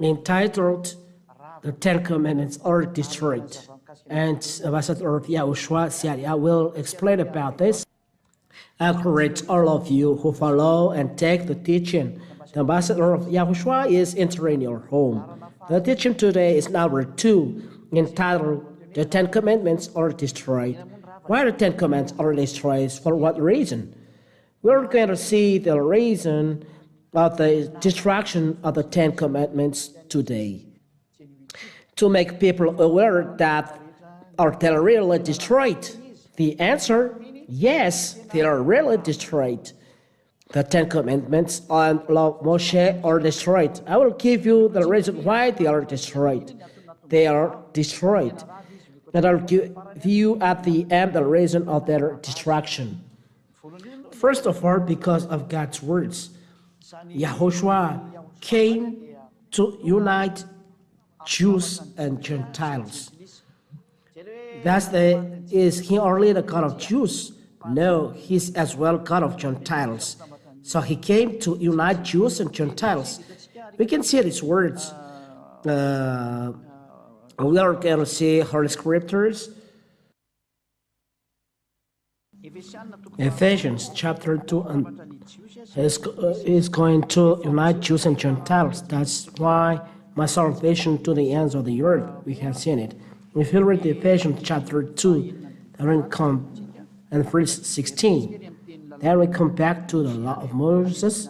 entitled "The Ten Commandments Are Destroyed." And Ambassador of YAHOSHUAH said, I will explain about this. I encourage all of you who follow and take the teaching. The Ambassador of YAHOSHUAH is entering your home. The teaching today is number 2, entitled "The Ten Commandments Are Destroyed." Why the Ten Commandments are destroyed? For what reason? We're going to see the reason of the destruction of the Ten Commandments today. To make people aware that are they really destroyed? The answer, yes, they are really destroyed. The Ten Commandments and law of Moshe are destroyed. I will give you the reason why they are destroyed. They are destroyed. And I'll give you at the end the reason of their destruction. First of all, because of God's words. YAHOSHUAH came to unite Jews and Gentiles. Is he only the God of Jews? No, he's as well God of Gentiles. So he came to unite Jews and Gentiles. We can see these words. We are going to see Holy Scriptures. Ephesians chapter 2 is going to unite Jews and Gentiles. That's why my salvation to the ends of the earth. We have seen it. If you read Ephesians chapter 2, then we come and verse 16. Then we come back to the law of Moses,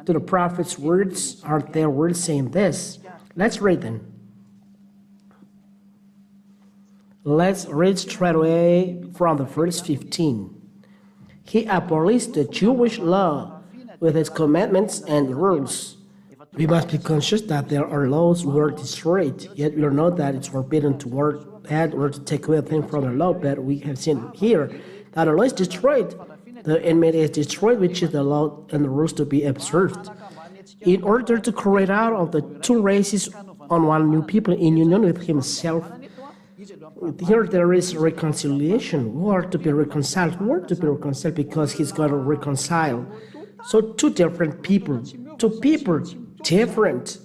to the prophet's words. Aren't their words saying this? Let's read them. Let's read straight away from the verse 15. He abolished the Jewish law with its commandments and rules. We must be conscious that there are laws who are destroyed, yet we know that it's forbidden to work bad or to take away a thing from the law, but we have seen here that the law is destroyed. The enmity is destroyed, which is the law and the rules to be observed. In order to create out of the two races on one new people in union with himself, here there is reconciliation. We are to be reconciled. We are to be reconciled because he's going to reconcile. So two different people, two people different,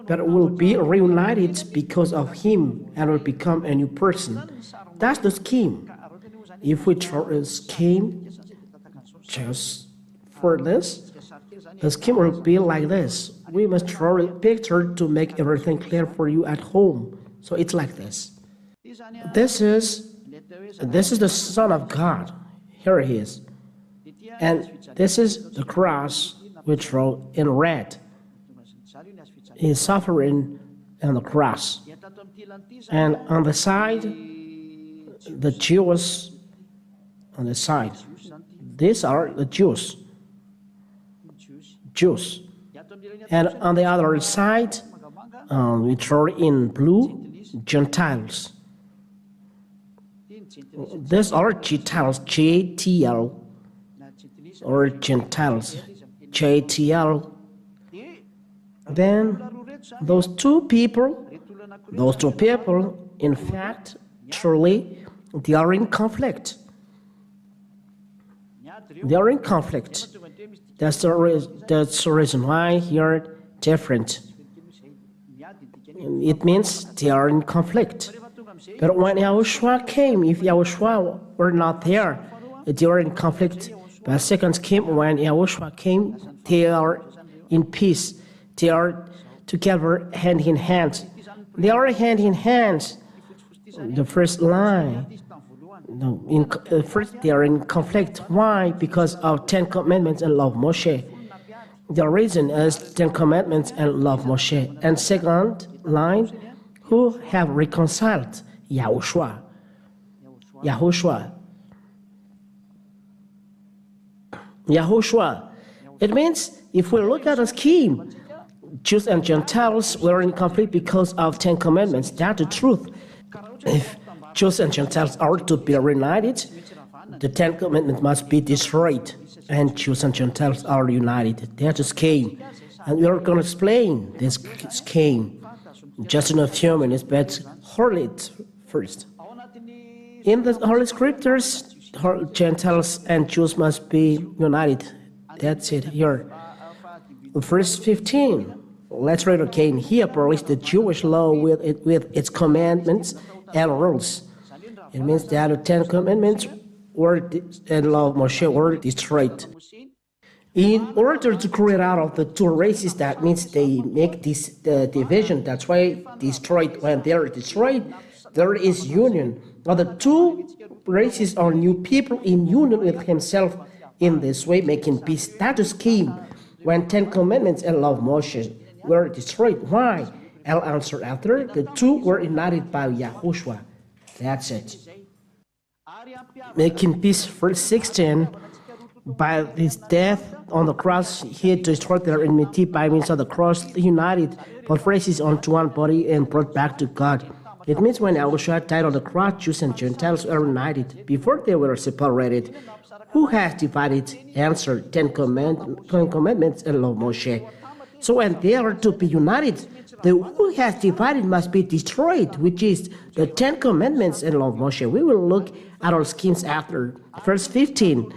but will be reunited because of him and will become a new person. That's the scheme. If we throw a scheme just for this, the scheme will be like this. We must draw a picture to make everything clear for you at home. So it's like this. This is the Son of God. Here he is. And this is the cross we draw in red. He is suffering on the cross. And on the side, the Jews on the side. These are the Jews. And on the other side, we draw in blue, Gentiles. These are Gentiles, JTL, or Gentiles, JTL. Then those two people, in fact, truly, they are in conflict. They are in conflict. That's the reason why here different. It means they are in conflict. But when YAHOSHUAH came, if YAHOSHUAH were not there, they are in conflict. But second came, when YAHOSHUAH came, they are in peace. They are together hand in hand. They are hand in hand. The first line. No, first they are in conflict. Why? Because of 10 Commandments and law of Moshe. The reason is 10 Commandments and law of Moshe. And second line, who have reconciled? YAHOSHUAH. It means if we look at the scheme, Jews and Gentiles were in conflict because of 10 Commandments. That's the truth. If Jews and Gentiles are to be reunited, the 10 Commandments must be destroyed, and Jews and Gentiles are united. That's the scheme. And we are going to explain this scheme just in a few minutes, but hold it first. In the Holy Scriptures, Gentiles and Jews must be united. That's it here. Verse 15. Let's read again. He abolished the Jewish law with its commandments and rules. It means that the 10 Commandments and law of Moshe were destroyed. In order to create out of the two races, that means they make this division. That's why destroyed. When they are destroyed, there is union. Now the two races are new people in union with himself in this way, making peace. That is came when 10 Commandments and law of Moshe were destroyed. Why? I'll answer after. The two were united by YAHOSHUAH. That's it. Making peace, verse 16. By his death on the cross, he destroyed their enmity by means of the cross, united both races onto one body and brought back to God. It means when YAHOSHUAH died on the cross, Jews and Gentiles were united. Before they were separated. Who has divided? Answer, 10 Commandments and law of Moshe. So when they are to be united, the who has divided must be destroyed, which is the 10 Commandments and law of Moshe. We will look at our schemes after. Verse 15.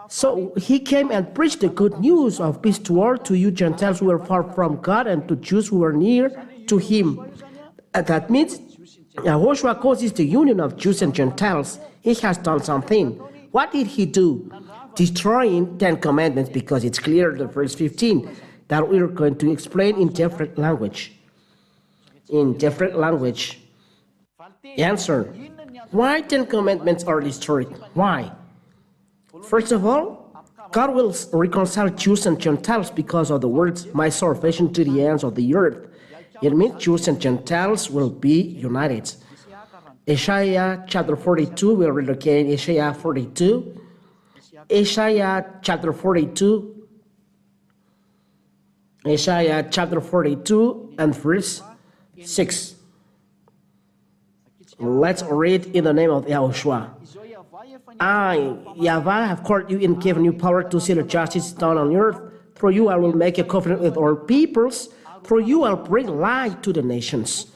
So he came and preached the good news of peace to all, to you Gentiles who were far from God, and to Jews who were near to him. And that means YAHOSHUAH causes the union of Jews and Gentiles. He has done something. What did he do? Destroying 10 Commandments, because it's clear in verse 15 that we're going to explain in different language. In different language. Answer. Why 10 Commandments are destroyed? Why? First of all, God will reconcile Jews and Gentiles because of the words, my salvation to the ends of the earth. It means Jews and Gentiles will be united. Isaiah chapter 42, we'll read again, Isaiah 42. Isaiah chapter 42. Isaiah chapter 42 and verse 6. Let's read in the name of YAHOSHUAH. I, Yahweh, have called you and given you power to see the justice done on earth. Through you I will make a covenant with all peoples. Through you I'll bring light to the nations.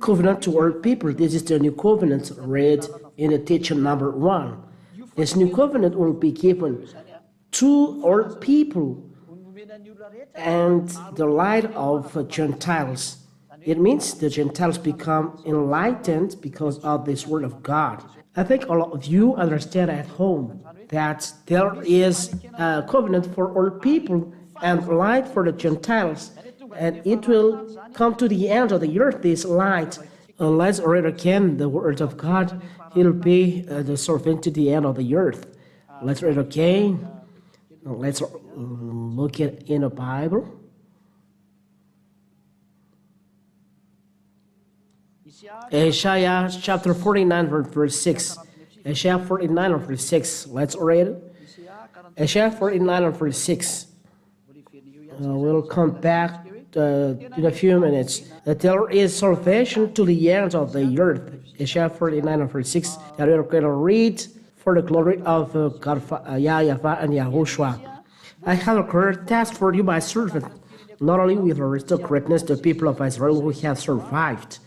Covenant to all people. This is the new covenant read in the teaching number 1. This new covenant will be given to all people and the light of Gentiles. It means the Gentiles become enlightened because of this word of God. I think all of you understand at home that there is a covenant for all people and light for the Gentiles, and it will come to the end of the earth, this light. Let's read again the word of God. It will be the servant to the end of the earth. Let's read again. Let's look at in the Bible. Isaiah chapter 49 verse 6. Isaiah 49 verse 6. Let's read it. Isaiah 49 verse 6. We'll come back in a few minutes. That there is salvation to the ends of the earth. Isaiah 49 verse 6. That we're going to read for the glory of God, Yahweh and YAHOSHUAH. I have a great task for you, my servant, not only with restore greatness the people of Israel who have survived,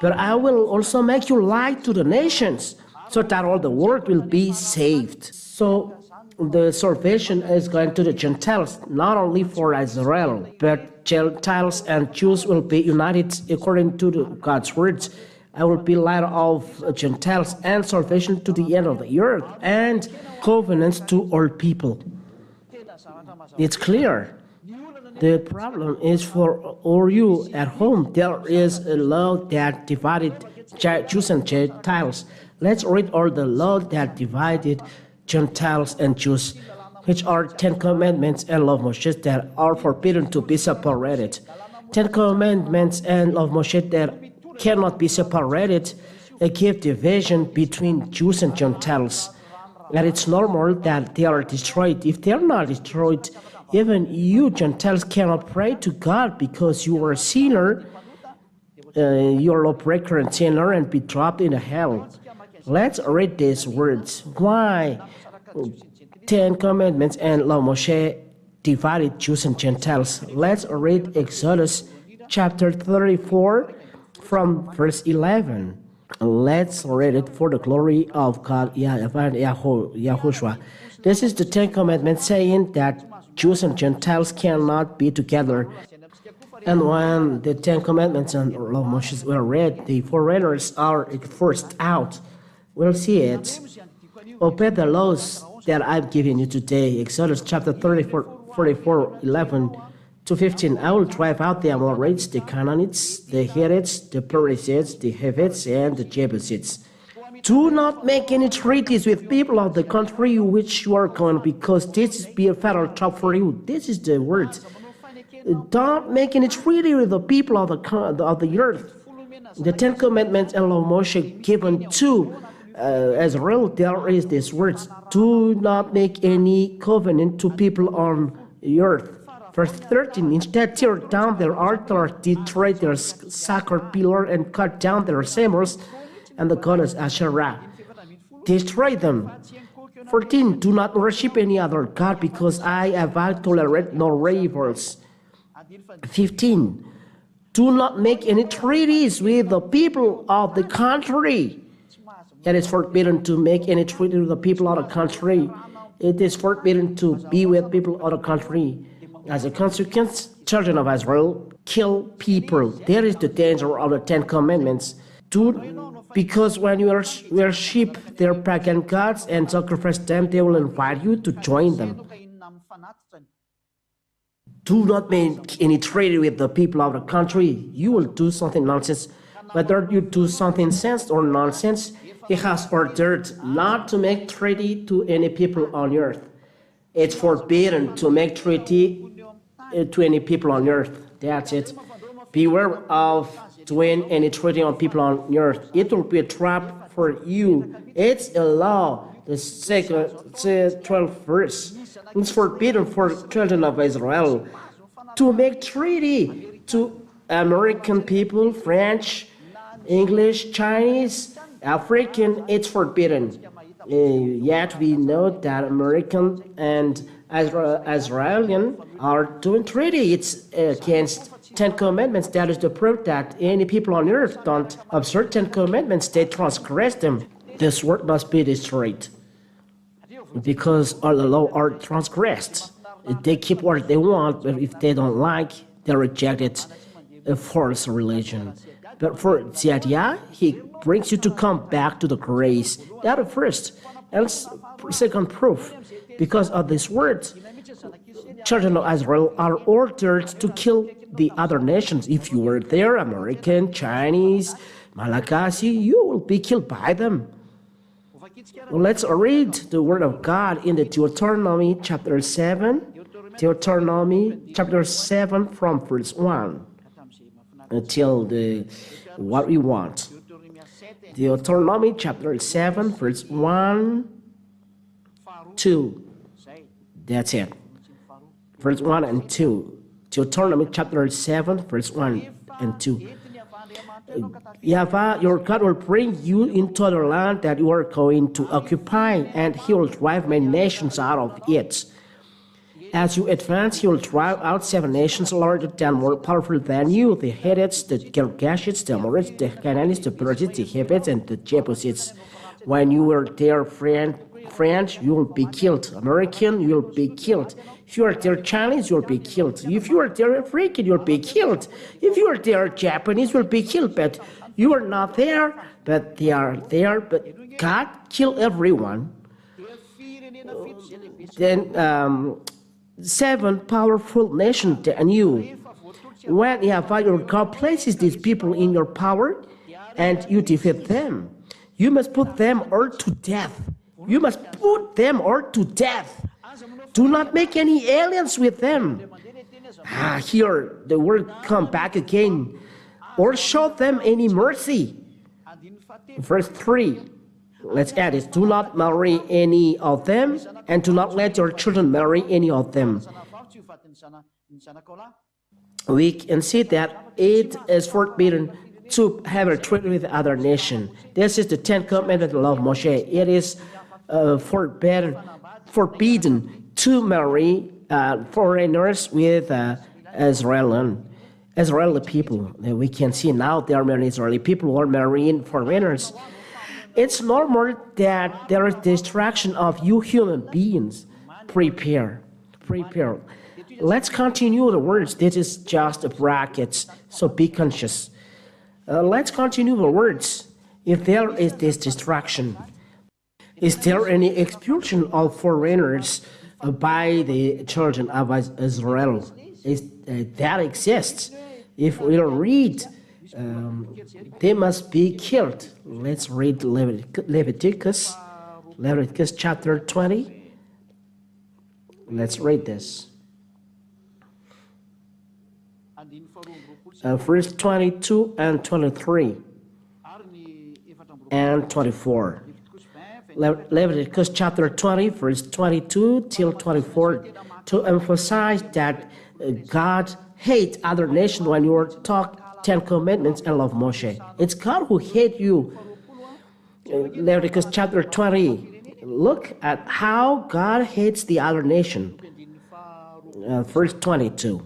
but I will also make you light to the nations, so that all the world will be saved. So the salvation is going to the Gentiles, not only for Israel, but Gentiles and Jews will be united according to God's words. I will be light of Gentiles and salvation to the end of the earth, and covenants to all people. It's clear. The problem is for all you at home. There is a law that divided Jews and Gentiles. Let's read all the law that divided Gentiles and Jews, which are 10 Commandments and law of Moshe that are forbidden to be separated. 10 Commandments and law of Moshe that cannot be separated give division between Jews and Gentiles. And it's normal that they are destroyed. If they are not destroyed, even you Gentiles cannot pray to God because you are a sinner, you are a lawbreaker and sinner, and be dropped in hell. Let's read these words. Why 10 Commandments and law of Moshe divided Jews and Gentiles? Let's read Exodus chapter 34 from verse 11. Let's read it for the glory of God, Yahweh and YAHOSHUAH. This is the 10 Commandments saying that Jews and Gentiles cannot be together. And when the Ten Commandments and Law of Moses were read, the foreigners are forced out. We'll see it. Obey the laws that I've given you today. Exodus chapter 44, 11 to 15. I will drive out the Amorites, the Canaanites, the Hittites, the Perizzites, the Hivites, and the Jebusites. Do not make any treaties with people of the country which you are going, because this is be a fatal trap for you. This is the word. Don't make any treaty with the people of the earth. The Ten Commandments and Law of Moshe given to Israel, there is this word: do not make any covenant to people on the earth. Verse 13, instead tear down their altars, destroy their sacred pillar, and cut down their symbols and the goddess Asherah. Destroy them. 14, do not worship any other god, because I have tolerate no rivals. 15, do not make any treaties with the people of the country. It is forbidden to make any treaty with the people of the country. It is forbidden to be with people of the country. As a consequence, children of Israel kill people. There is the danger of the Ten Commandments. Because when you worship their pagan gods and sacrifice them, they will invite you to join them. Do not make any treaty with the people of the country. You will do something nonsense. Whether you do something sense or nonsense, he has ordered not to make treaty to any people on earth. It's forbidden to make treaty to any people on earth. That's it. Beware of doing any treaty on people on earth. It will be a trap for you. It's a law. The 12th verse. It's forbidden for children of Israel to make treaty to American people, French, English, Chinese, African. It's forbidden. Yet we know that American and Israeli are doing treaty. It's against Ten Commandments. That is the proof that any people on earth don't observe Ten Commandments. They transgress them. This word must be destroyed, because all the law are transgressed. They keep what they want, but if they don't like, they reject it. A false religion. But for Ziyadiyah, he brings you to come back to the grace. That is first. And second proof, because of this word, children of Israel are ordered to kill the other nations. If you were there, American, Chinese, Malagasy, you will be killed by them. Well, let's read the word of God in the Deuteronomy chapter 7. Deuteronomy chapter 7 from verse 1 until what we want. Deuteronomy chapter 7 verse 1, 2. That's it. Verse 1 and 2. Deuteronomy chapter 7 verse 1 and 2. Yahweh, your God, will bring you into the land that you are going to occupy, and he will drive many nations out of it. As you advance, he will drive out 7 nations larger than, more powerful than you: the Hittites, the Girgashites, the Amorites, the Canaanites, the Perizzites, the Hivites, and the Jebusites. When you are there, French, you will be killed. American, you will be killed. If you are there Chinese, you will be killed. If you are there African, you will be killed. If you are there Japanese, you will be killed. But you are not there, but they are there. But God killed everyone. Then 7 powerful nations than you. When Yahweh your God places these people in your power and you defeat them, you must put them all to death. You must put them all to death. Do not make any alliance with them. Here the word come back again. Or show them any mercy. Verse 3. Let's add it. Do not marry any of them, and do not let your children marry any of them. We can see that it is forbidden to have a treaty with other nation. This is the 10th commandment of the law of Moshe. It is forbidden to marry foreigners with Israeli people. We can see now there are many Israeli people who are marrying foreigners. It's normal that there is distraction of you human beings. Prepare. Let's continue the words. This is just brackets, so be conscious. Let's continue the words. If there is this distraction, is there any expulsion of foreigners by the children of Israel? That exists. If we read, they must be killed. Let's read Leviticus chapter 20. Let's read this. Verse 22 and 23 and 24. Leviticus chapter 20, verse 22 till 24, to emphasize that God hates other nations when you talk 10 commandments and love Moshe. It's God who hates you. Leviticus chapter 20, look at how God hates the other nation. Verse 22.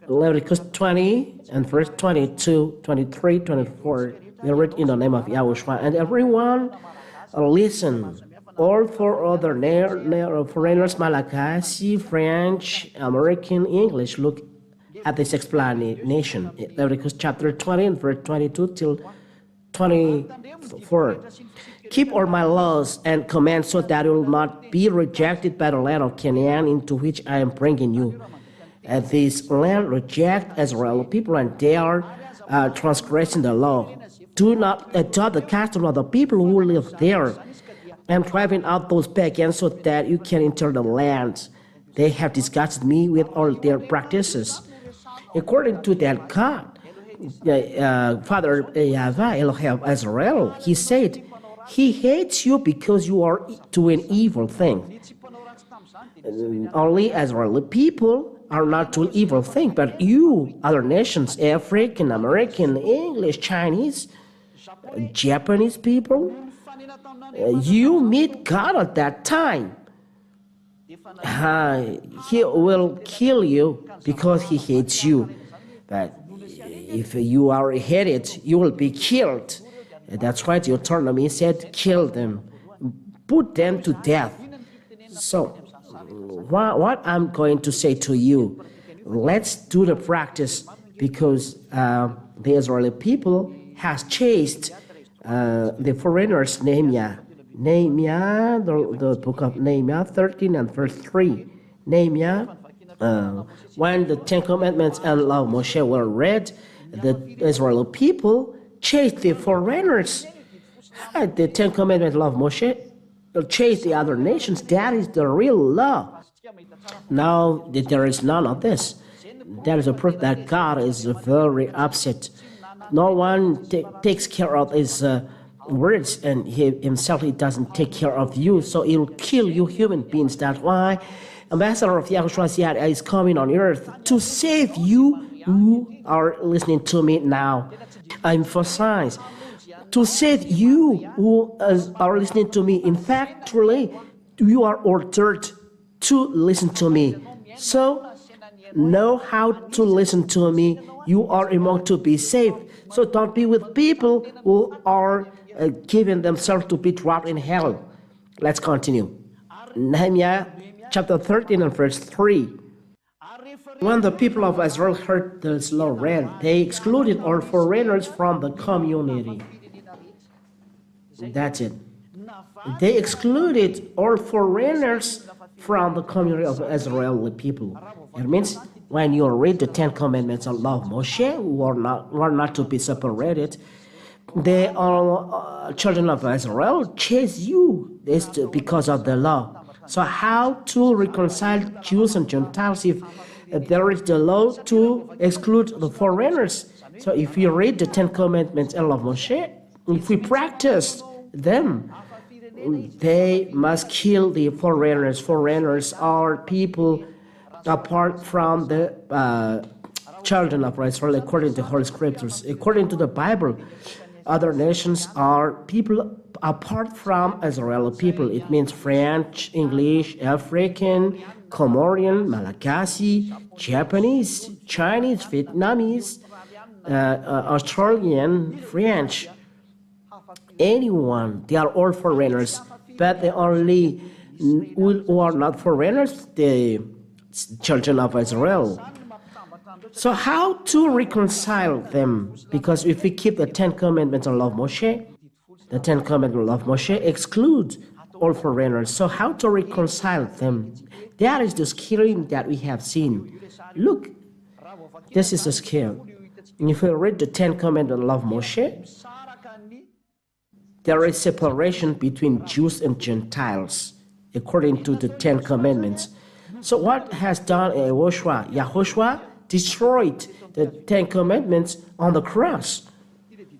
Leviticus 20 and verse 22, 23, 24. We read in the name of YAHOSHUAH. And everyone listen. All four other foreigners, Malagasy, French, American, English, look at this explanation. Leviticus chapter 20 and verse 22 till 24. Keep all my laws and commands so that you will not be rejected by the land of Canaan into which I am bringing you. And this land reject Israel people, and they are transgressing the law. Do not adopt the custom of the people who live there, and driving out those pagans so that you can enter the land. They have disgusted me with all their practices. According to that God, Father Yahweh Elohim of Israel, he said, he hates you because you are doing evil things. Only Israeli people are not doing evil things, but you, other nations, African, American, English, Chinese, Japanese people, you meet God at that time. He will kill you because he hates you. But if you are hated, you will be killed. That's why Deuteronomy said, kill them, put them to death. So, what I'm going to say to you, let's do the practice, because the Israeli people has chased the foreigners, Nehemiah, the book of Nehemiah 13 and verse 3. Nehemiah, when the 10 Commandments and law of Moshe were read, the Israeli people chased the foreigners. The 10 Commandments law of Moshe chased the other nations. That is the real law. Now there is none of this. That is a proof that God is very upset. No one takes care of his words, and he doesn't take care of you, so he will kill you human beings. That's why Ambassador of YAHOSHUAH is coming on earth to save you who are listening to me now. I emphasize, to save you who are listening to me. In fact, truly, you are ordered to listen to me. So, know how to listen to me. You are among to be saved. So don't be with people who are giving themselves to be dropped in hell. Let's continue. Nehemiah chapter 13 and verse 3. When the people of Israel heard this law read, they excluded all foreigners from the community. That's it. They excluded all foreigners from the community of Israeli people. It means when you read the 10 Commandments of law of Moshe, who are not to be separated, they are children of Israel chase you. It's because of the law. So how to reconcile Jews and Gentiles if there is the law to exclude the foreigners? So if you read the 10 Commandments and law of Moshe, if we practice them, they must kill the foreigners. Foreigners are people apart from the children of Israel, according to the Holy Scriptures. According to the Bible, other nations are people apart from Israeli people. It means French, English, African, Comorian, Malagasy, Japanese, Chinese, Vietnamese, Australian, French, anyone. They are all foreigners, but the only who are not foreigners, the children of Israel. So how to reconcile them? Because if we keep the 10 Commandments of law of Moshe, the 10 Commandments of Moshe exclude all foreigners. So how to reconcile them? That is the scale that we have seen. Look, this is the scale. If we read the 10 Commandments of law of Moshe, there is separation between Jews and Gentiles according to the 10 Commandments. So what has done YAHOSHUAH? YAHOSHUAH destroyed the 10 Commandments on the cross.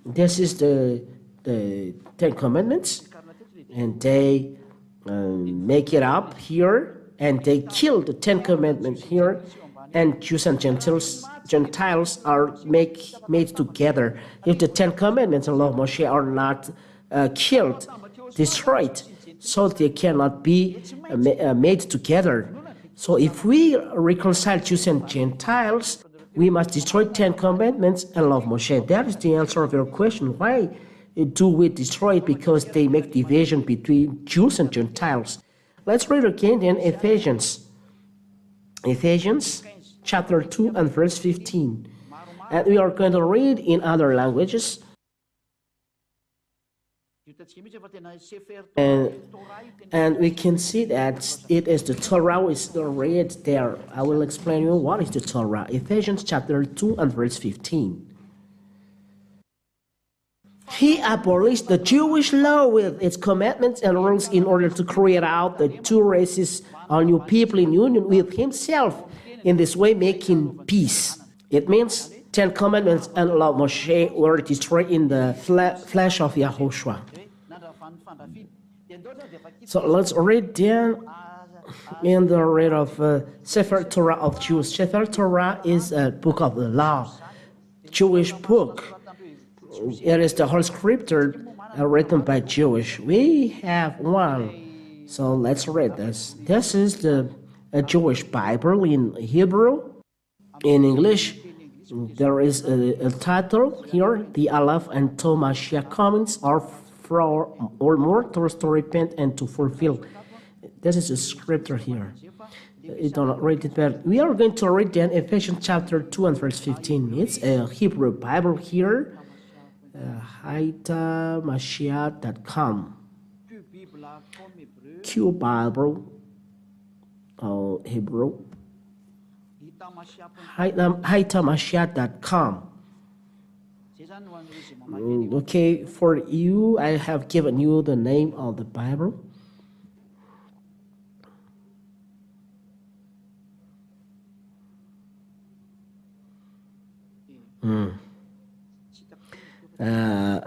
This is the 10 Commandments, and they make it up here, and they kill the 10 Commandments here, and Jews and Gentiles are made together. If the 10 Commandments and law of Moshe are not killed, destroyed, so they cannot be made together. So if we reconcile Jews and Gentiles, we must destroy 10 Commandments and law of Moshe. That is the answer of your question. Why do we destroy it? Because they make division between Jews and Gentiles. Let's read again in Ephesians chapter 2 and verse 15. And we are going to read in other languages. And we can see that it is the Torah is read there. I will explain you what is the Torah. Ephesians chapter 2 and verse 15. He abolished the Jewish law with its commandments and rules in order to create out the two races or new people in union with himself, in this way making peace. It means 10 commandments and law of Moshe were destroyed in the flesh of YAHOSHUAH. So let's read down in the read of Sefer Torah of Jews. Sefer Torah is a book of the law, Jewish book. It is the whole scripture written by Jewish. We have one. So let's read this. This is the Jewish Bible in Hebrew. In English, there is a title here, the Aleph and Tau Mashiach comments are for or more to repent and to fulfill. This is a scripture here. You don't read it, but we are going to read then Ephesians chapter 2 and verse 15. It's a Hebrew Bible here. YAHOSHUAH.com. Q Bible, Hebrew. YAHOSHUAH.com. Okay, for you, I have given you the name of the Bible.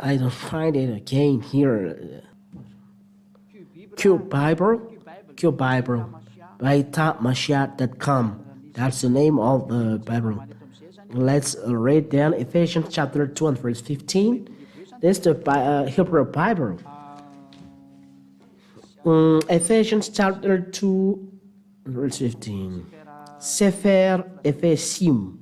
I don't find it again here. Q Bible, YAHOSHUAH.com. That's the name of the Bible. Let's read down Ephesians chapter 2 and verse 15. This is the Hebrew Bible. Ephesians chapter 2 verse 15. Sefer Ephesim.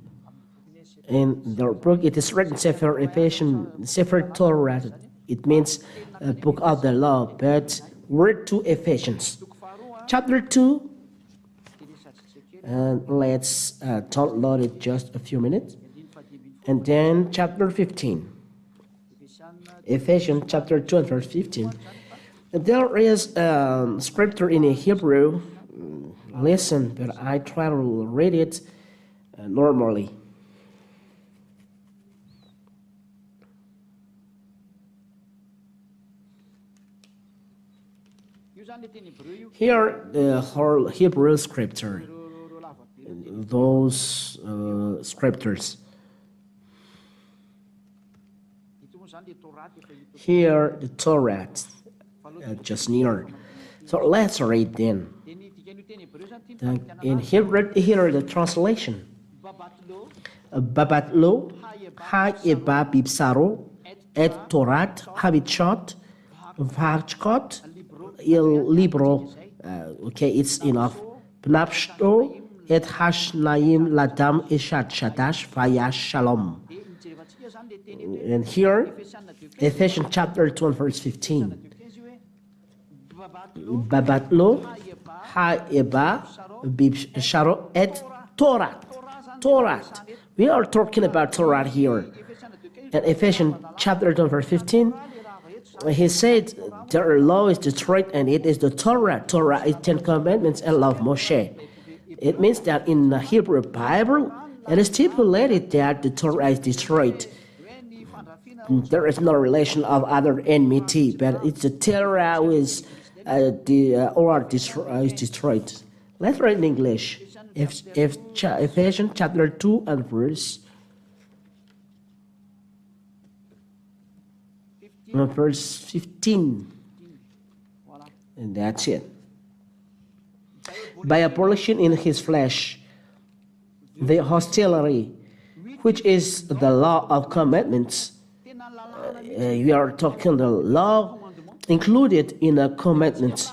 In the book, it is written Sefer Ephesian, Sefer Torah. It means a book of the law, but word to Ephesians. Chapter 2. And let's download it just a few minutes. And then chapter 15. Ephesians chapter 2 and verse 15. There is scripture in Hebrew. Listen, but I try to read it normally. Here, the whole Hebrew scripture. Those scriptures. Here, the Torah, just near. So let's read then. In Hebrew, here the translation. Babatlo, ha eba bibsaro, et Torat habichot, vachkot, il libro. Okay, it's enough. Pnapshto. Et hashnaim ladam ishat shadash vayash shalom. And here, Ephesians chapter 2 and verse 15. Babat lo, ha eba, bib sharo et Torah. Torah. We are talking about Torah here. In Ephesians chapter 2 verse 15, he said the law is destroyed and it is the Torah. Torah is 10 commandments and law of Moshe. It means that in the Hebrew Bible, it is stipulated that the Torah is destroyed. There is no relation of other enmity, but it's the Torah who is destroyed. Let's read in English. Ephesians chapter 2 and verse 15. And that's it. By abolishing in his flesh the hostility, which is the law of commandments. We are talking the law included in the commandments.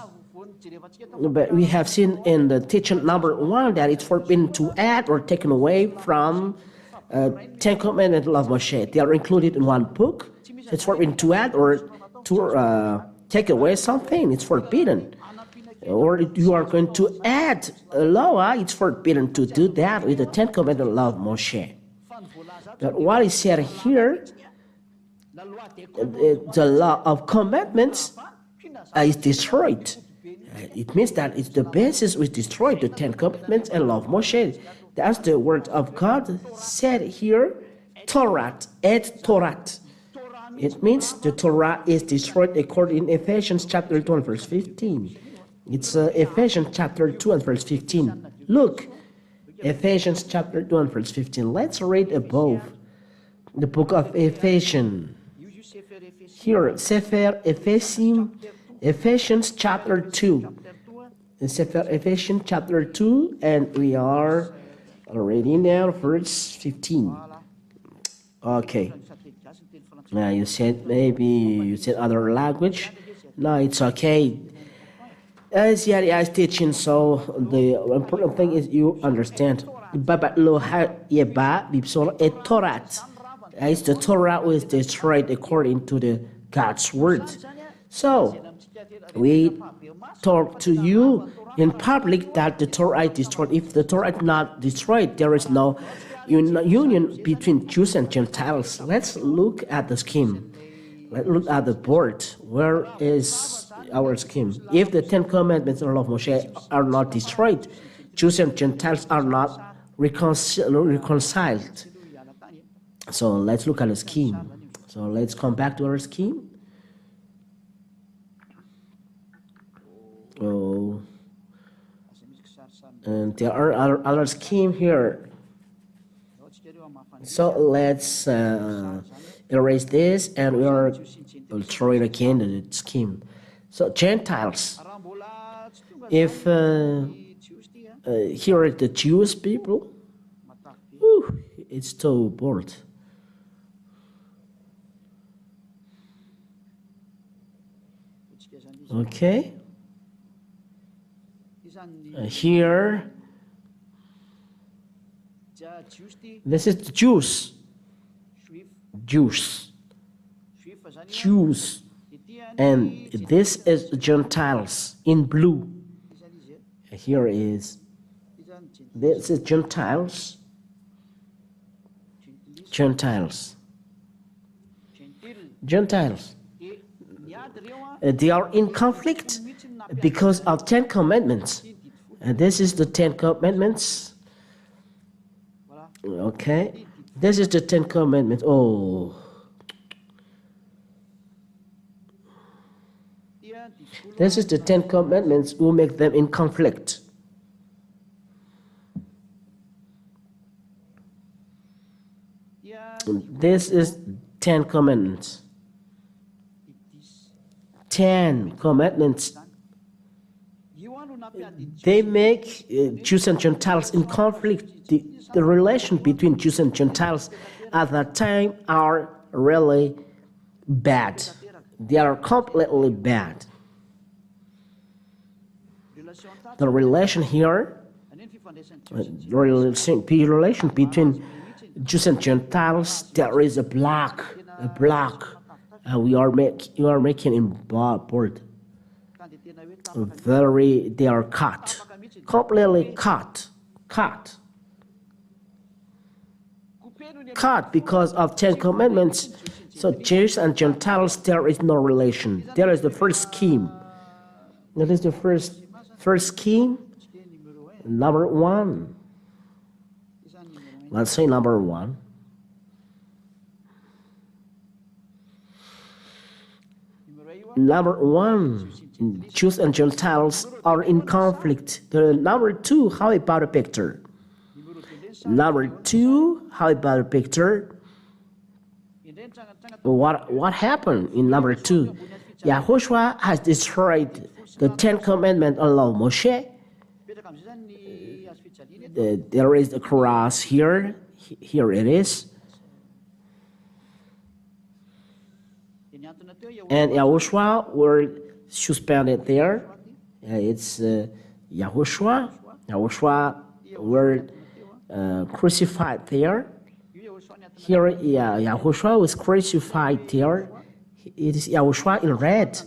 But we have seen in the teaching number 1 that it's forbidden to add or taken away from 10 commandments of Moshe. They are included in one book. It's forbidden to add or to take away something. It's forbidden. Or if you are going to add a law, it's forbidden to do that with the 10 commandments of Moshe. But what is said here, the law of commandments is destroyed. It means that it's the basis which destroyed the 10 commandments and law of Moshe. That's the word of God said here, Torah, et Torah. It means the Torah is destroyed according to Ephesians chapter 2 and verse 15. It's Ephesians chapter 2 and verse 15. Look, Ephesians chapter 2 and verse 15. Let's read above the book of Ephesians. Here, Sefer Ephesians chapter 2. Sefer Ephesians chapter 2, and we are reading now verse 15. Okay. Now you said maybe you said other language. No, it's okay. As Yari is teaching, so the important thing is you understand. Babat lo ha yeba bibsor et Torah. It's the Torah which is destroyed according to the God's word. So we talk to you in public that the Torah is destroyed. If the Torah is not destroyed, there is no union between Jews and Gentiles. Let's look at the scheme. Let's look at the board. Where is our scheme? If the 10 commandments of Moshe are not destroyed, Jews and Gentiles are not reconciled. So let's look at the scheme. So let's come back to our scheme. Oh, and there are other scheme here. So let's erase this and we'll throw it again to the scheme. So Gentiles, if here are the Jewish people, it's too bold. Okay. Here, this is the Jews. And this is Gentiles in blue. Here is, this is Gentiles. They are in conflict because of 10 commandments. And this is the 10 commandments. Okay. This is the 10 commandments. Oh. This is the 10 commandments who make them in conflict. This is 10 commandments. 10 commandments. They make Jews and Gentiles in conflict. The relation between Jews and Gentiles at that time are really bad. They are completely bad. The relation here, the relation between Jews and Gentiles, there is a block. You are making in board. they are cut, completely cut because of 10 commandments. So Jews and Gentiles, there is no relation. There is the first scheme. That is the first scheme. Number one. Let's say number one. Number one, Jews and Gentiles are in conflict. Number two, how about a picture? Number two, how about a picture? What happened in number two? YAHOSHUAH has destroyed the 10 commandments along Moshe. There is a cross here. Here it is. And YAHOSHUAH were suspended there. It's YAHOSHUAH. YAHOSHUAH were crucified there. Here, YAHOSHUAH was crucified there. It is YAHOSHUAH in red.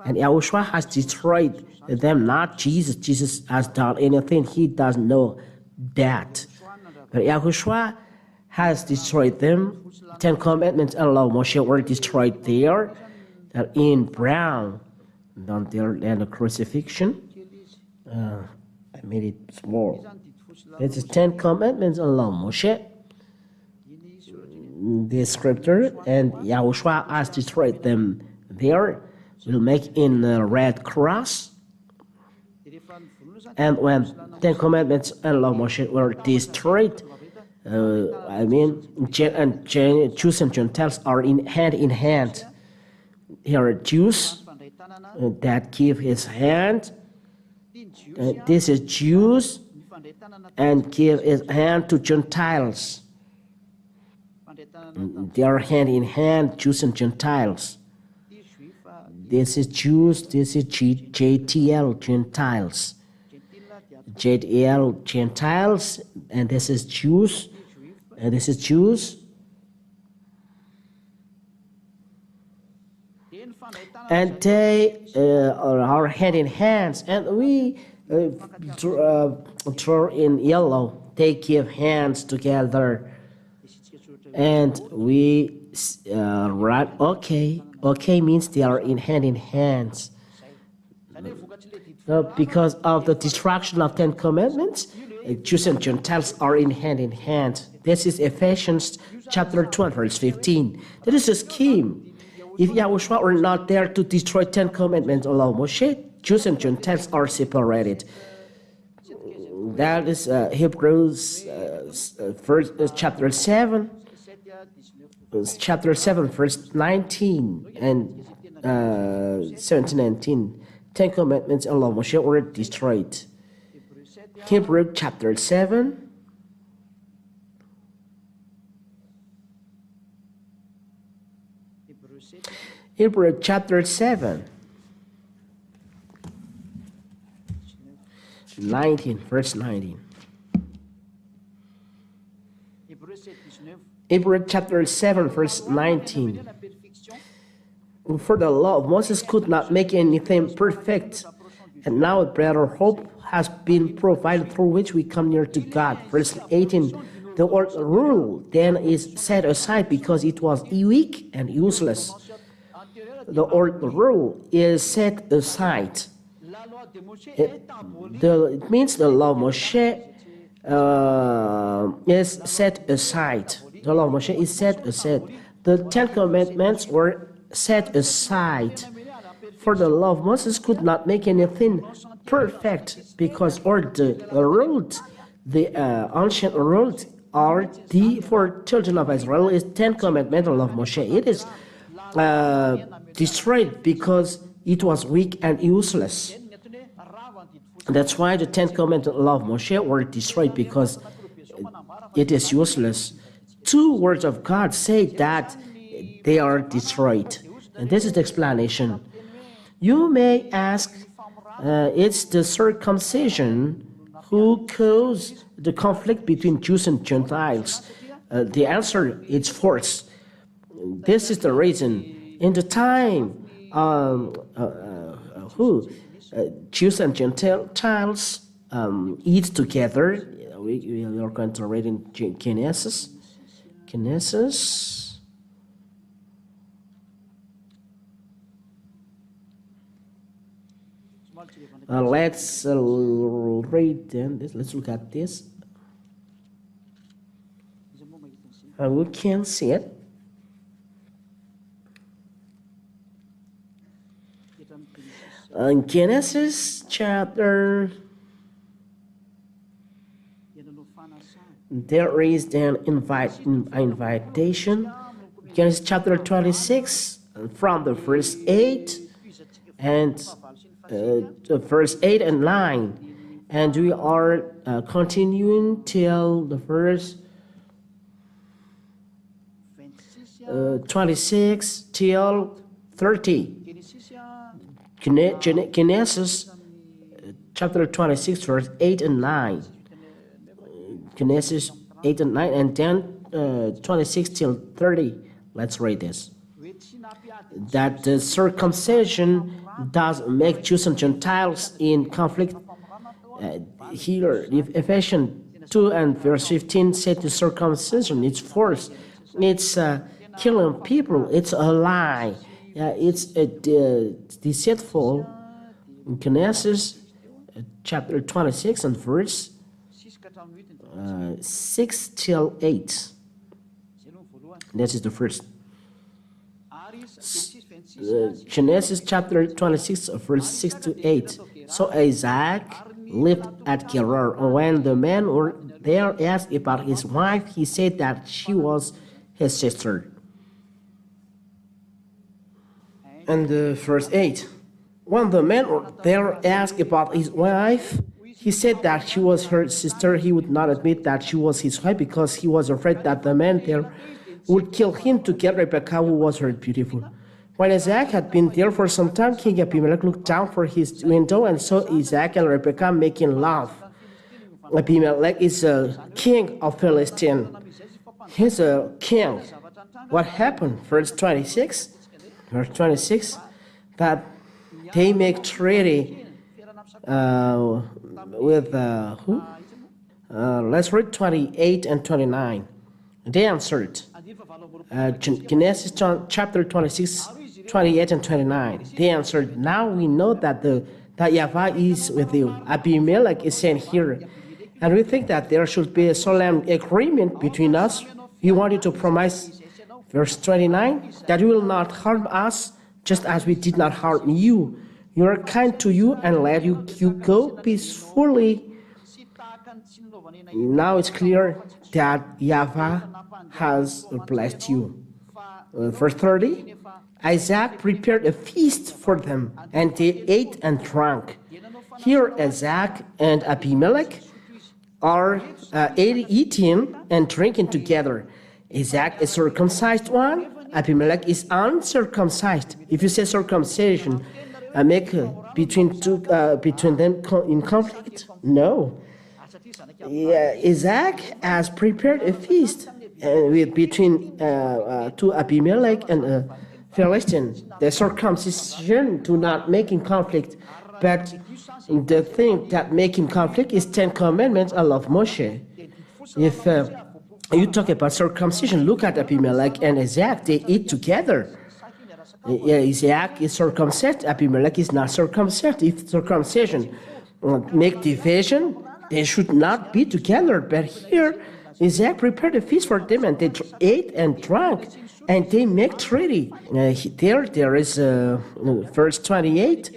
And YAHOSHUAH has destroyed them, not Jesus. Jesus has done anything. He doesn't know that. But YAHOSHUAH has destroyed them. 10 commandments and law Moshe were destroyed there. In brown. Down there, and the crucifixion. I made it small. It is 10 commandments and law Moshe. The scripture, and YAHOSHUAH has destroyed them there. We'll make in a red cross. And when 10 commandments and law Moshe were destroyed, Jews and Gentiles are in hand. Here are Jews that give his hand. This is Jews and give his hand to Gentiles. They are hand in hand, Jews and Gentiles. This is Jews, this is JTL, Gentiles. JTL, Gentiles, and this is Jews, and this is Jews. And they are hand in hands, and we draw in yellow. They give hands together. And we write okay. Okay means they are in hands. Because of the destruction of 10 commandments, Jews and Gentiles are in hand. This is Ephesians chapter 12, verse 15. That is a scheme. If YAHOSHUAH were not there to destroy 10 commandments along Moshe, Jews and Gentiles are separated. That is Hebrews chapter 7. Chapter 7, verse 19 and 17 and 19. 10 commandments and law Moshe were destroyed. Hebrews chapter 7. Hebrews chapter 7. 19, verse 19. Hebrews chapter 7, verse 19. For the law of Moses could not make anything perfect, and now a better hope has been provided through which we come near to God. Verse 18. The old rule then is set aside because it was weak and useless. The old rule is set aside. It means the law of Moshe is set aside. The law of Moshe is set aside. The 10 commandments were set aside. For the law of Moses could not make anything perfect because all the rules, the ancient rules are for children of Israel is 10 commandments of Moshe. It is destroyed because it was weak and useless. That's why the 10 commandments of Moshe were destroyed because it is useless. 2 words of God say that they are destroyed. And this is the explanation. You may ask, it's the circumcision who caused the conflict between Jews and Gentiles. The answer is force. This is the reason. In the time Jews and Gentiles eat together. We are going to read in Genesis. Let's read then. Let's look at this. We can see it. In Genesis chapter, there is an invitation. Genesis chapter 26, from the verse 8 and verse 8 and 9, and we are continuing till the verse 26 till 30. Genesis chapter 26, verse 8 and 9. Genesis 8 and 9, and then 26 till 30. Let's read this. That the circumcision does make Jews and Gentiles in conflict. Here, Ephesians 2 and verse 15 said the circumcision, it's force, it's killing people, it's a lie, it's deceitful. In Genesis chapter 26 and verse 6 till 8. This is the first. Genesis chapter 26 verse 6 to 8. So Isaac lived at Gerar. When the men were there asked about his wife, he said that she was his sister. And verse 8. When the men were there asked about his wife, he said that she was her sister. He would not admit that she was his wife because he was afraid that the men there would kill him to get Rebekah, who was very beautiful. When Isaac had been there for some time, King Abimelech looked down from his window and saw Isaac and Rebekah making love. Abimelech is a king of Palestine. He's a king. What happened? Verse 26. Verse 26, that they make treaty with who? Let's read 28 and 29. They answered. Genesis chapter 26, 28 and 29. They answered, now we know that Yahweh is with you. Abimelech is sent here, and we think that there should be a solemn agreement between us. We want you to promise, verse 29, that you will not harm us, just as we did not harm you. You are kind to you and let you go peacefully. Now it's clear that Yahweh has blessed you. Verse 30, Isaac prepared a feast for them, and they ate and drank. Here Isaac and Abimelech are eating and drinking together. Isaac is circumcised one, Abimelech is uncircumcised. If you say circumcision, make between them in conflict? No. Isaac has prepared a feast between two Abimelech and Philistine. The circumcision do not make in conflict, but the thing that make in conflict is 10 commandments I love Moshe. If you talk about circumcision, look at Abimelech and Isaac, they eat together. Isaac is circumcised, Abimelech is not circumcised. If circumcision make division, they should not be together. But here, Isaac prepared a feast for them, and they ate and drank, and they make treaty. There is verse 28.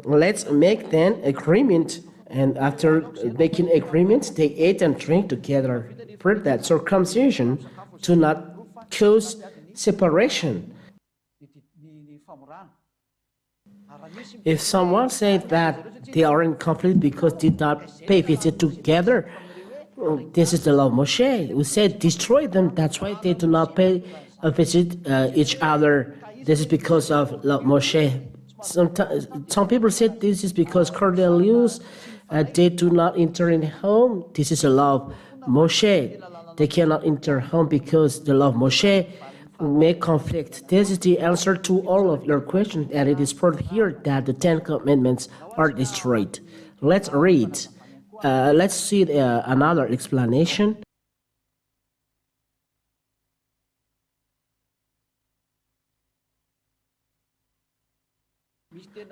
Let's make then agreement, and after making agreements, they ate and drank together. For that circumcision to not cause separation. If someone says that they are in conflict because they did not pay visit together, this is the law of Moshe. We said destroy them. That's why they do not pay a visit each other. This is because of law of Moshe. Some people said this is because Cornelius, they do not enter in home. This is a law of Moshe. They cannot enter home because the law of Moshe. make conflict. This is the answer to all of your questions, and it is proved here that the Ten Commandments are destroyed. Let's read. Let's see another explanation.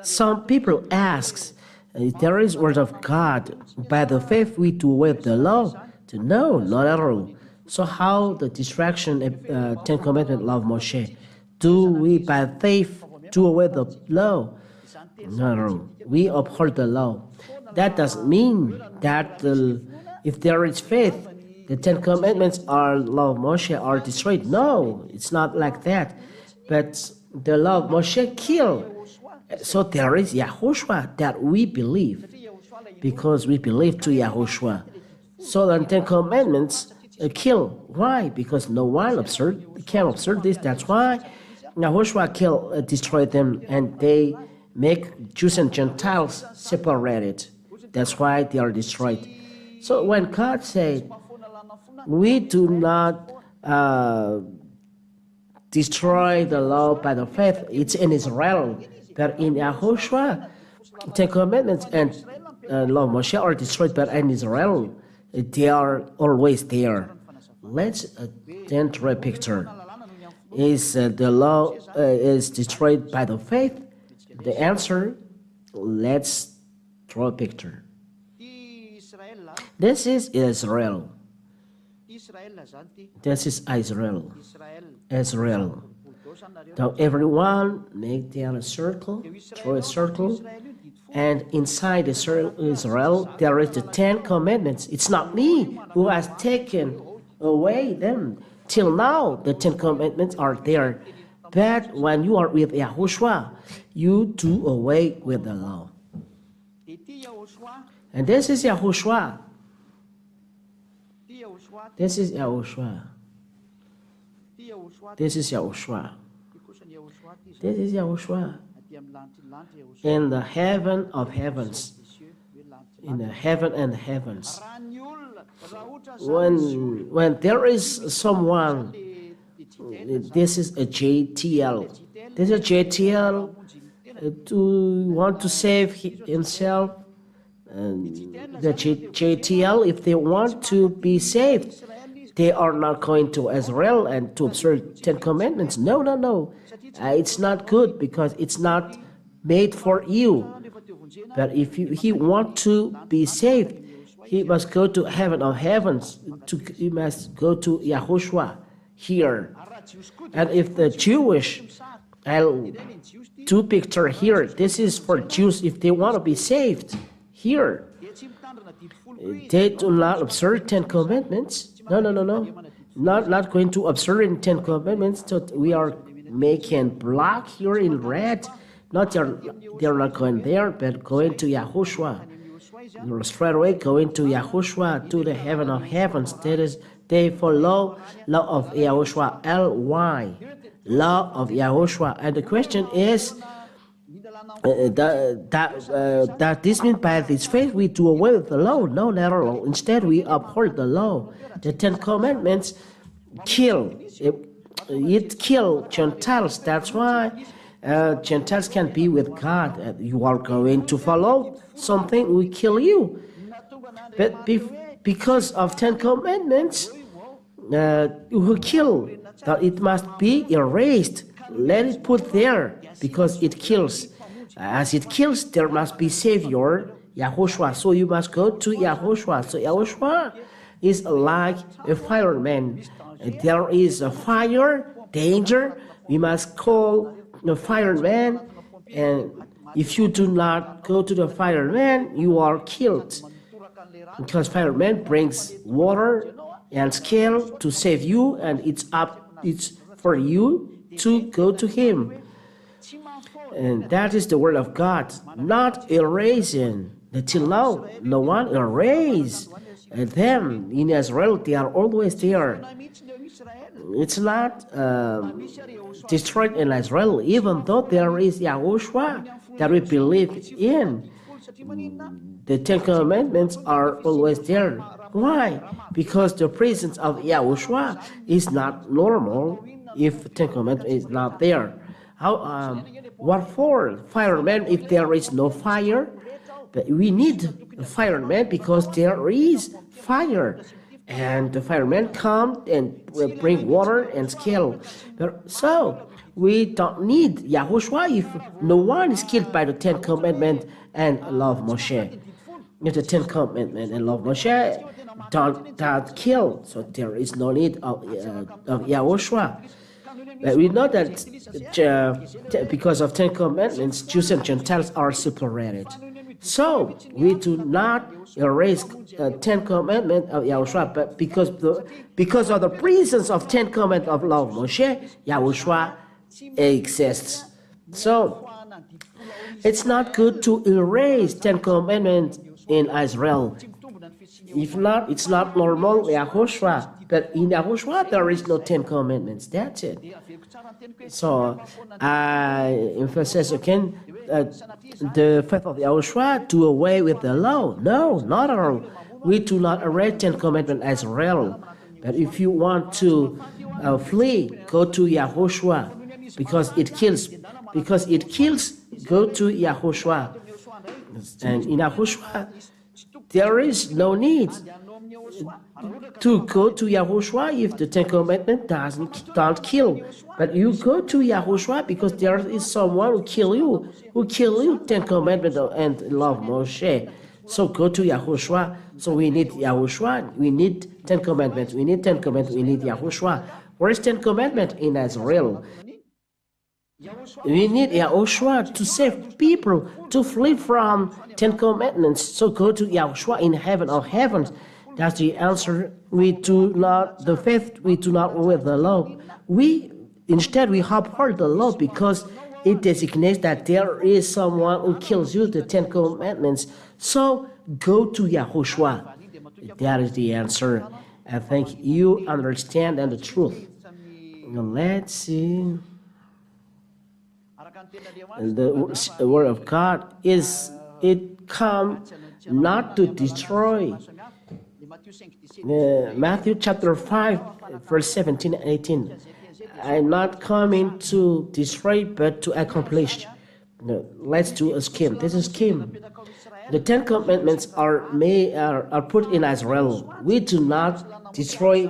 Some people ask, if there is word of God, by the faith we do away with the law? No, not at all. So how the distraction Ten Commandment law of Moshe? Do we by faith do away the law? No, we uphold the law. That doesn't mean that if there is faith, the Ten Commandments are law of Moshe are destroyed. No, it's not like that. But the law of Moshe killed. So there is YAHOSHUAH that we believe, because we believe to YAHOSHUAH. So the Ten Commandments kill. Why? Because no one can observe this. That's why YAHOSHUAH destroyed them, and they make Jews and Gentiles separated. That's why they are destroyed. So when God said, we do not destroy the law by the faith, it's in Israel. But in YAHOSHUAH, Ten Commandments and law of Moshe are destroyed, but in Israel, they are always there. Let's then draw a picture. Is the law is destroyed by the faith? The answer, let's draw a picture. This is Israel. This is Israel. Israel. Now everyone make their circle, draw a circle, and inside Israel there is the Ten Commandments. It's not me who has taken away them. Till now the Ten Commandments are there. But when you are with YAHOSHUAH, you do away with the law. And this is YAHOSHUAH. This is YAHOSHUAH. This is YAHOSHUAH. This is YAHOSHUAH. In the heaven of heavens. In the heaven and heavens. When there is someone, this is a JTL. This is a JTL to want to save himself. The JTL, if they want to be saved, they are not going to Israel and to observe Ten Commandments. No, no, no. It's not good because it's not made for you. But if he want to be saved, he must go to heaven of heavens. He must go to YAHOSHUAH here. And if the Jewish, I'll do picture here. This is for Jews if they want to be saved. Here, they do not observe Ten Commandments. No, no, no, no. Not going to observe in Ten Commandments. So we are making black here in red. Not they're not going there, but going to YAHOSHUAH. You're straight away going to YAHOSHUAH, to the heaven of heavens. That is, they follow law of YAHOSHUAH, L-Y, law of YAHOSHUAH. And the question is, that this means by this faith we do away with the law? No, not at all. Instead, we uphold the law. The Ten Commandments kill. It kills Gentiles. That's why Gentiles can be with God. You are going to follow something, will kill you. But because of Ten Commandments, who kill, that it must be erased. Let it put there because it kills. As it kills, there must be Savior, YAHOSHUAH. So you must go to YAHOSHUAH. So YAHOSHUAH is like a fireman. There is a fire, danger. We must call the fireman. And if you do not go to the fireman, you are killed. Because fireman brings water and scale to save you, and it's for you to go to him. And that is the word of God, not erasing. Till now, no one erased them. In Israel, they are always there. It's not destroyed in Israel, even though there is YAHOSHUAH that we believe in. The Ten Commandments are always there. Why? Because the presence of YAHOSHUAH is not normal. if the Ten Commandments is not there? What for firemen if there is no fire? But we need firemen because there is fire, and the firemen come and bring water and skill. So we don't need Yahushua if no one is killed by the Ten Commandments and law of Moshe. If the Ten Commandments and law of Moshe don't kill, so there is no need of Yahushua. But we know that because of Ten Commandments, Jews and Gentiles are separated. So we do not erase Ten Commandments of Yahushua, but because of the presence of Ten Commandments of law of Moshe, Yahushua exists. So it's not good to erase Ten Commandments in Israel. If not, it's not normal Yahushua. But in Yahushua, there is no Ten Commandments. That's it. So I emphasize again, the faith of Yahushua do away with the law. No, not at all. We do not erase Ten Commandments as real. But if you want to flee, go to Yahushua, because it kills. Because it kills, go to Yahushua. And in Yahushua, there is no need to go to Yahushua if the Ten Commandments don't kill. But you go to Yahushua because there is someone who kill you, Ten Commandments and law of Moshe. So go to Yahushua. So we need Yahushua, we need Ten Commandments, we need Ten Commandments, we need Yahushua. Where is Ten Commandments? In Israel. We need Yahushua to save people, to flee from Ten Commandments. So go to Yahushua in heaven of heavens. That's the answer. We do not, the faith, we do not with the law. Instead, we uphold the law because it designates that there is someone who kills you, the Ten Commandments. So go to Yahushua. That is the answer. I think you understand and the truth. Now, let's see. The word of God it come not to destroy. Matthew chapter 5, verse 17 and 18. I'm not coming to destroy, but to accomplish. Let's do a scheme. This is a scheme. The Ten Commandments are put in Israel. We do not destroy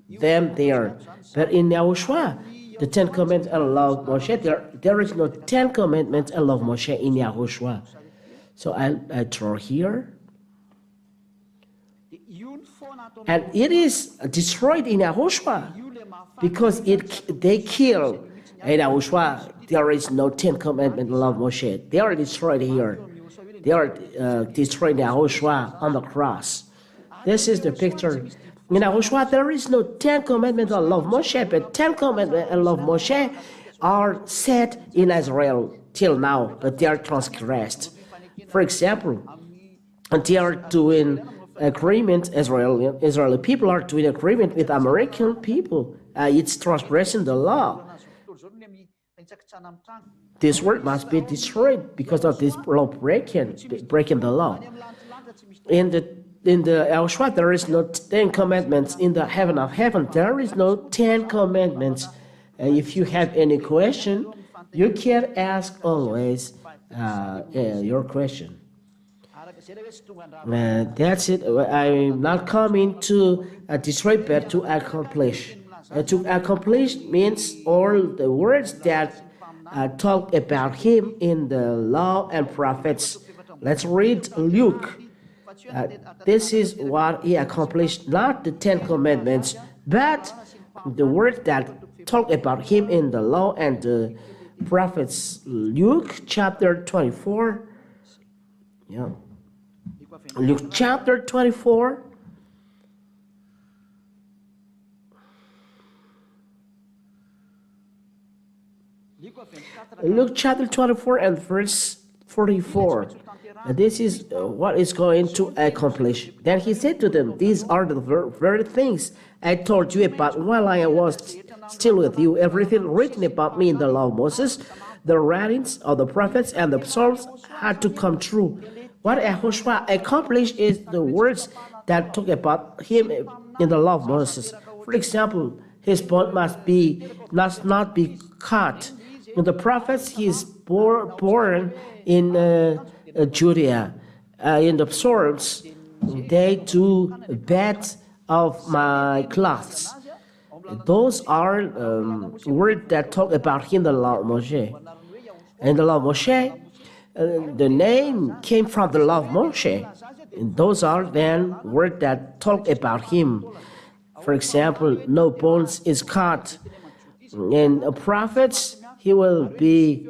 them there. But in Yahushua, the Ten Commandments and law of Moshe, there is no Ten Commandments and law of Moshe in Yahushua. So I draw here. And it is destroyed in Yahushua because they kill in Yahushua. There is no Ten Commandments and law of Moshe. They are destroyed here. They are destroyed in Yahushua on the cross. This is the picture. In Yahushua, there is no Ten Commandments and law of Moshe, but Ten Commandments and law of Moshe are set in Israel till now, but they are transgressed. For example, they are doing agreement, Israeli people are doing agreement with American people. It's transgressing the law. This world must be destroyed because of this law breaking the law. In the Yahushua, there is no Ten Commandments. In the heaven of heaven, there is no Ten Commandments. If you have any question, you can ask always your question. That's it. I'm not coming to destroy, but to accomplish. To accomplish means all the words that talk about him in the law and prophets. Let's read Luke. This is what he accomplished, not the Ten Commandments, but the words that talk about him in the law and the prophets. Luke chapter 24. Yeah. Luke chapter 24. Luke chapter 24 and verse 44. This is what is going to accomplish. Then he said to them, these are the very things I told you about while I was still with you. Everything written about me in the law of Moses, the writings of the prophets, and the psalms had to come true. What YAHOSHUAH accomplished is the words that talk about him in the law of Moses. For example, His bone must not be cut. In the prophets, he is born in Judea. In the Psalms, they do beds of my cloths. Those are words that talk about him, the law of Moshe. And the law of Moshe, the name came from the law of Moshe. And those are then words that talk about him. For example, no bones is cut. In prophets, he will be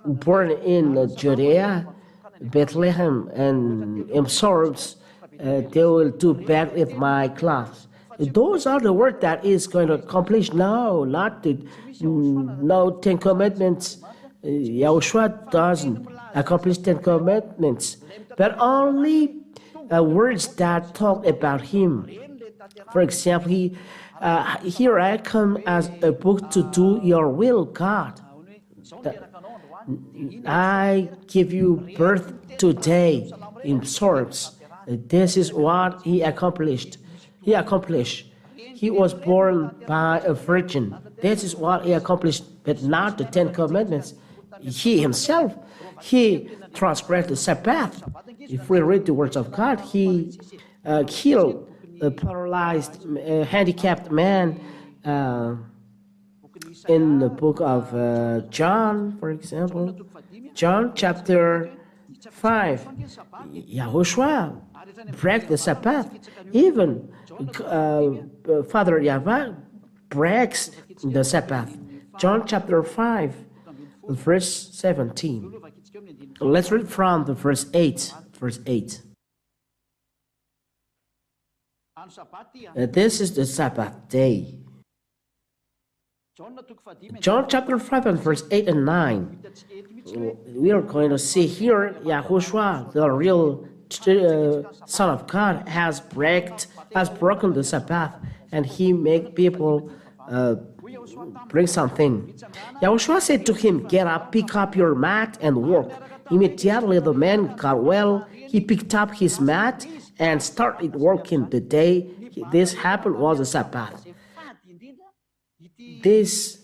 born in Judea, Bethlehem, and in Psalms, they will do bed with my cloths. Those are the words that is going to accomplish. No, not the no 10 Commandments. YAHOSHUAH doesn't accomplish 10 Commandments, but only words that talk about him. For example, here I come as a book to do your will, God. I give you birth today in Psalms. This is what he accomplished. He was born by a virgin. This is what he accomplished, but not the 10 Commandments. He himself, he transgressed the Sabbath. If we read the words of God, he killed a paralyzed, handicapped man in the book of John, for example. John chapter 5, YAHOSHUAH break the Sabbath. Even Father Yahweh breaks the Sabbath. John chapter 5, verse 17. Let's read from the verse 8. Verse 8. This is the Sabbath day. John chapter 5 and verse 8 and 9. We are going to see here YAHOSHUAH, the real Son of God, has broken the Sabbath, and he make people bring something. YAHOSHUAH said to him, "Get up, pick up your mat and walk." Immediately the man got well. He picked up his mat and started working. The day this happened was a Sabbath. This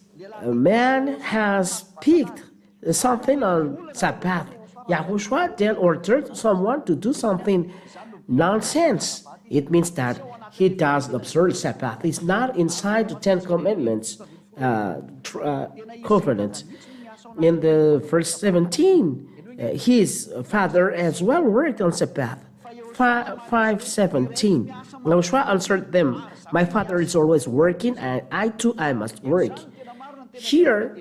man has picked something on Sabbath. YAHOSHUAH then ordered someone to do something nonsense. It means that he does observe Sabbath. He's not inside the 10 Commandments covenant. In the verse 17, his father as well worked on Sabbath. 5:17. YAHOSHUAH answered them, "My father is always working, and I must work." Here,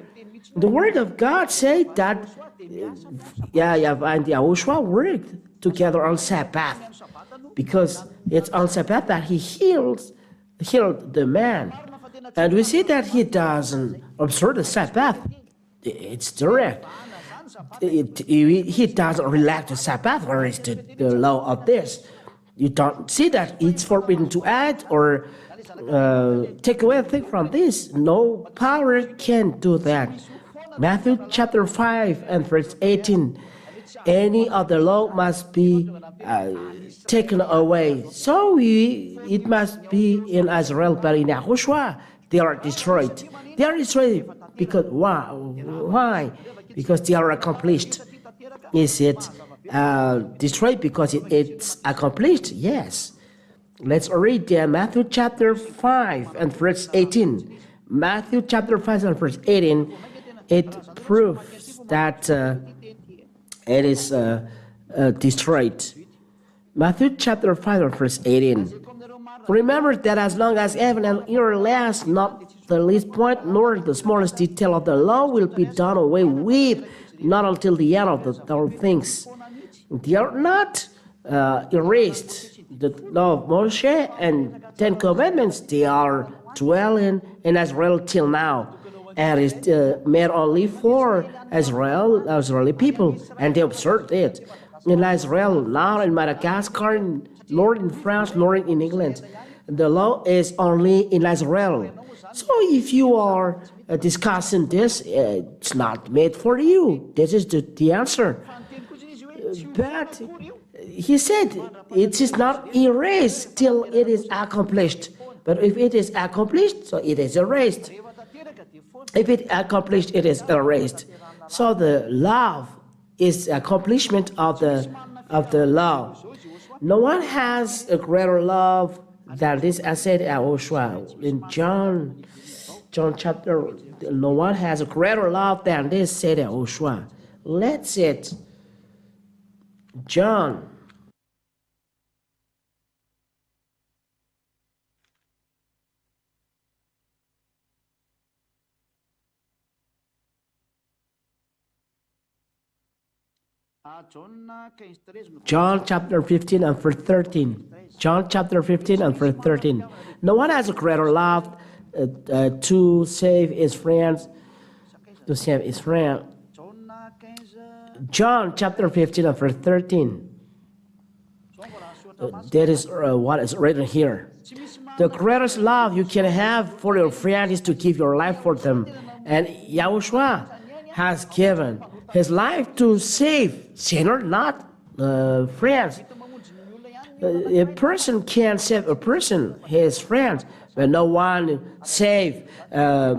the word of God said that and YAHOSHUAH worked together on Sabbath, because it's on Sabbath that he healed the man. And we see that he doesn't observe the Sabbath. It's direct. He doesn't relax the Sabbath. Where is the law of this? You don't see that it's forbidden to add or take away a thing from this. No power can do that. Matthew chapter 5 and verse 18. Any other law must be taken away. So it must be in Israel, but in YAHOSHUAH, they are destroyed. They are destroyed because why? Because they are accomplished. Is it destroyed because it's accomplished? Yes. Let's read Matthew chapter 5 and verse 18. Matthew chapter 5 and verse 18, it proves that it is destroyed. Matthew chapter 5 and verse 18. Remember that as long as heaven and earth last, not the least point nor the smallest detail of the law will be done away with, not until the end of all things. They are not erased. The law of Moshe and 10 Commandments, they are dwelling in Israel till now. And it's made only for Israeli people, and they observed it. In Israel, not in Madagascar, nor in France, nor in England. The law is only in Israel. So if you are discussing this, it's not made for you. This is the answer. But he said it is not erased till it is accomplished. But if it is accomplished, so it is erased. If it accomplished, it is erased. So the love is accomplishment of the law. No one has a greater love than this, as said YAHOSHUAH in John chapter. No one has a greater love than this, said YAHOSHUAH. Let's it. John. John chapter 15 and verse 13. John chapter 15 and verse 13. No one has a greater love to save his friends. To save his friend. John chapter 15 and verse 13. That is what is written here. The greatest love you can have for your friend is to give your life for them. And YAHOSHUAH has given his life to save sinners, not friends. A person can save a person, his friends, but no one save a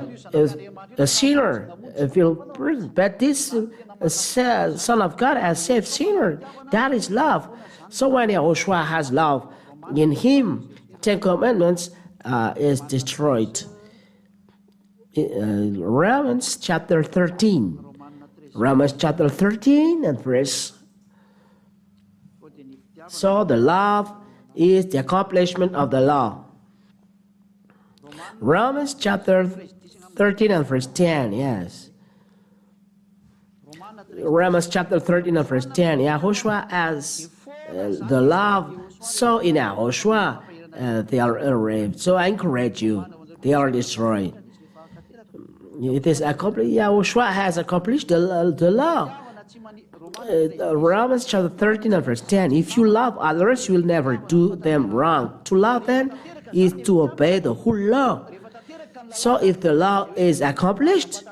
sinner. But this Son of God has saved sinner. That is love. So when YAHOSHUAH has love in him, 10 Commandments is destroyed. Romans chapter 13. Romans chapter 13 and verse. So the love is the accomplishment of the law. Romans chapter 13 and verse 10, yes. Romans chapter 13 and verse 10. YAHOSHUAH as the love. So in YAHOSHUAH they are erased. So I encourage you, they are destroyed. It is accomplished. YAHOSHUAH has accomplished the law. Romans chapter 13 and verse 10. If you love others, you will never do them wrong. To love them is to obey the whole law. So if the law is accomplished,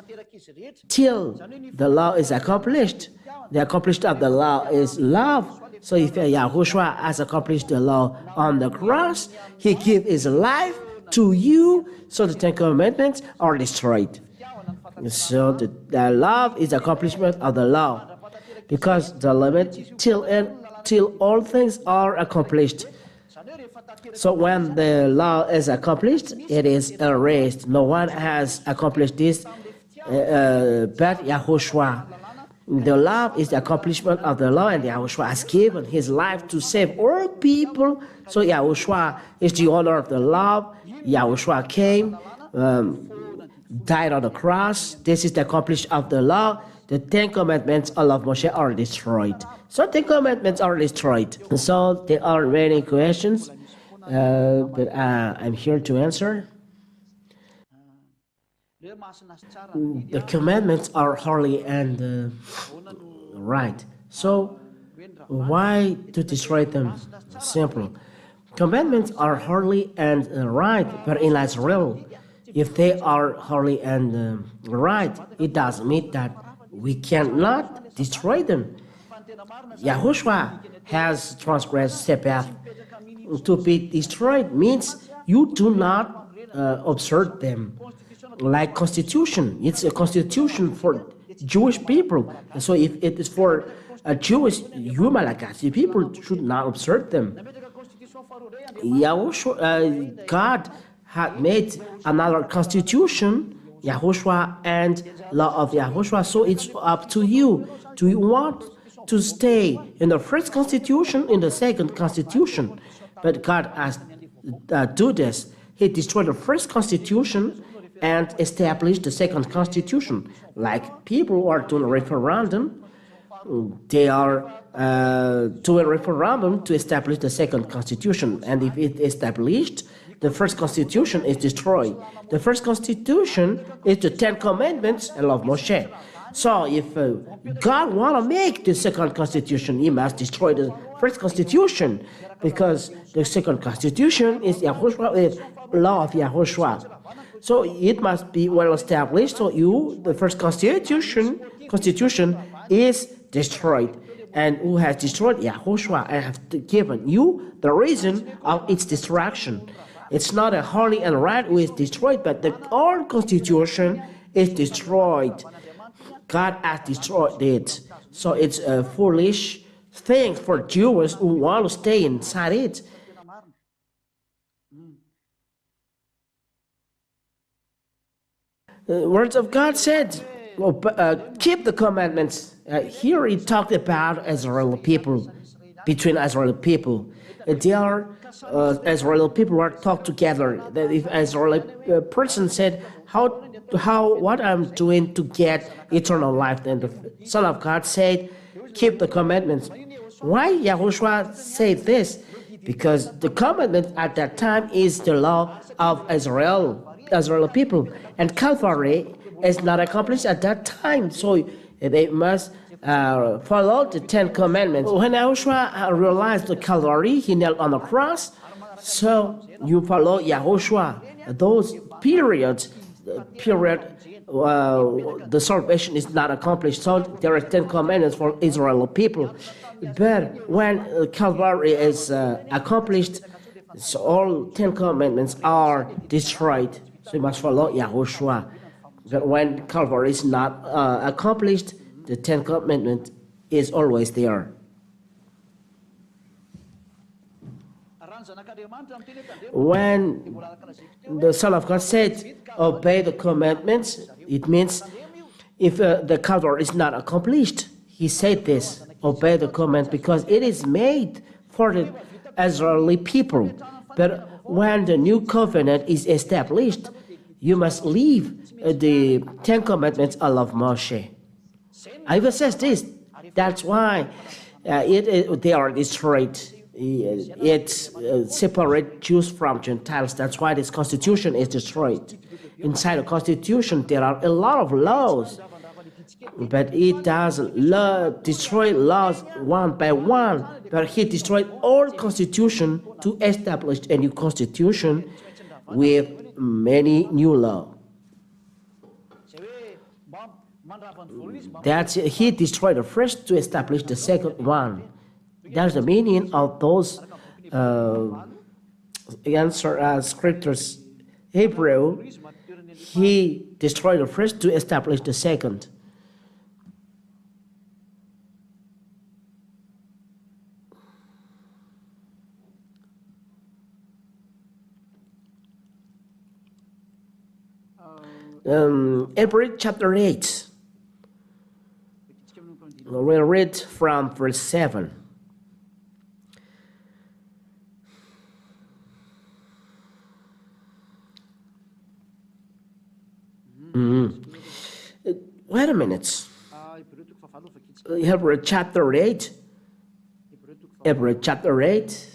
till the law is accomplished, the accomplishment of the law is love. So if YAHOSHUAH has accomplished the law on the cross, he gave his life to you, so the 10 Commandments are destroyed. So the love is the accomplishment of the law, because the limit till all things are accomplished. So when the law is accomplished, it is erased. No one has accomplished this but YAHOSHUAH. The love is the accomplishment of the law, and YAHOSHUAH has given his life to save all people. So YAHOSHUAH is the owner of the law. YAHOSHUAH came, died on the cross. This is the accomplishment of the law. The 10 Commandments of Moshe are destroyed. So 10 Commandments are destroyed. So there are many questions, but I'm here to answer. The commandments are holy and right. So why to destroy them? Simple. Commandments are holy and right, but in Israel, if they are holy and right, it doesn't mean that we cannot destroy them. YAHOSHUAH has transgressed the path. To be destroyed means you do not observe them. Like constitution, it's a constitution for Jewish people. So if it is for a Jewish human like us, people should not observe them. God had made another constitution, YAHOSHUAH and law of YAHOSHUAH. So it's up to you. Do you want to stay in the first constitution, in the second constitution? But God has do this. He destroyed the first constitution and established the second constitution. Like people who are doing a referendum, they are doing a referendum to establish the second constitution. And if it is established, the first constitution is destroyed. The first constitution is the 10 Commandments and law of Moshe. So if God want to make the second constitution, he must destroy the first constitution, because the second constitution is YAHOSHUAH, law of YAHOSHUAH. So it must be well established. So the first constitution is destroyed. And who has destroyed? YAHOSHUAH. I have given you the reason of its destruction. It's not a holy and right who is destroyed, but the old constitution is destroyed. God has destroyed it. So it's a foolish thing for Jews who want to stay inside it. The words of God said, keep the commandments. Here he talked about Israeli people, between Israeli people. There Israeli people are talked together. That if Israeli person said, what I'm doing to get eternal life, then the Son of God said, keep the commandments. Why YAHOSHUAH said this? Because the commandment at that time is the law of Israeli people, and Calvary is not accomplished at that time, so they must follow the 10 commandments. When YAHOSHUAH realized the Calvary, he knelt on the cross, so you follow YAHOSHUAH. Those periods, the salvation is not accomplished, so there are 10 commandments for Israeli people. But when Calvary is accomplished, so all 10 commandments are destroyed. So you must follow YAHOSHUAH. But when Calvary is not accomplished, the 10 commandments is always there. When the Son of God said, obey the commandments, it means if the Calvary is not accomplished, he said this, obey the commandments, because it is made for the Israeli people. But when the new covenant is established, you must leave the 10 commandments of Moshe. I will say this, that's why they are destroyed. It separates Jews from Gentiles. That's why this constitution is destroyed. Inside the constitution, there are a lot of laws, but it doesn't destroy laws one by one. But he destroyed all constitution to establish a new constitution with many new laws. That's he destroyed the first to establish the second one. That's the meaning of those scriptures. Hebrew, he destroyed the first to establish the second. Hebrew chapter 8. We'll read from verse 7. Wait a minute. Hebrew chapter 8. Hebrew chapter 8.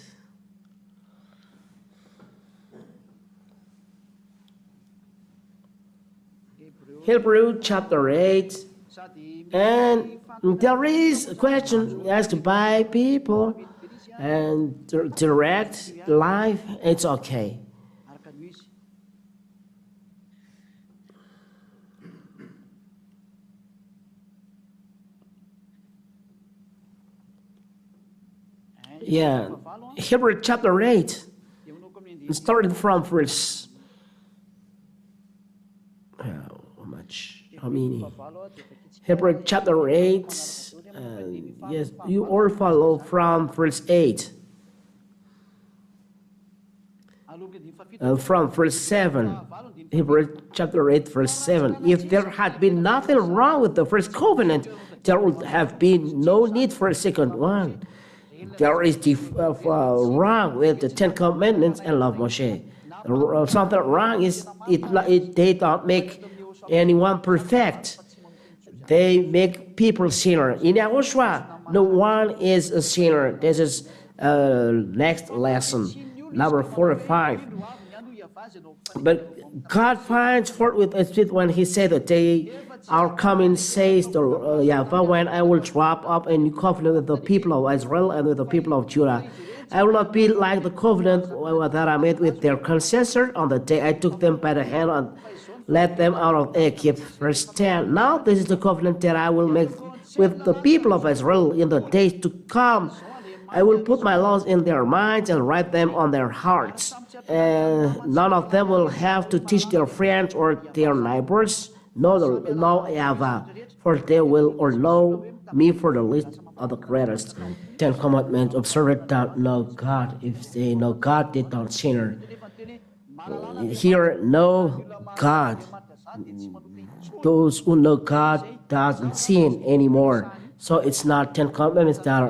Hebrew chapter 8. And there is a question asked by people, and direct live, it's okay. Yeah, Hebrew chapter 8, starting from verse, how many? Hebrew chapter 8, yes, you all follow from verse 8. From verse 7, Hebrew chapter 8, verse 7. If there had been nothing wrong with the first covenant, there would have been no need for a second one. There is wrong with the 10 commandments and love Moshe. Something wrong is they don't make anyone perfect. They make people sinner. In YAHOSHUAH, no one is a sinner. This is next lesson, number 4 or 5. But God finds fault with us when he said that they are coming, says the Yahweh, when I will drop up a new covenant with the people of Israel and with the people of Judah. I will not be like the covenant that I made with their ancestors on the day I took them by the hand and led them out of Egypt. Verse 10. Now this is the covenant that I will make with the people of Israel in the days to come. I will put my laws in their minds and write them on their hearts. And none of them will have to teach their friends or their neighbors, no ever, for they will or know me for the least of the greatest. Ten Commandments, observe it, don't know God. If they know God, they don't sin. Here, know God. Those who know God doesn't sin anymore. So it's not 10 commandments that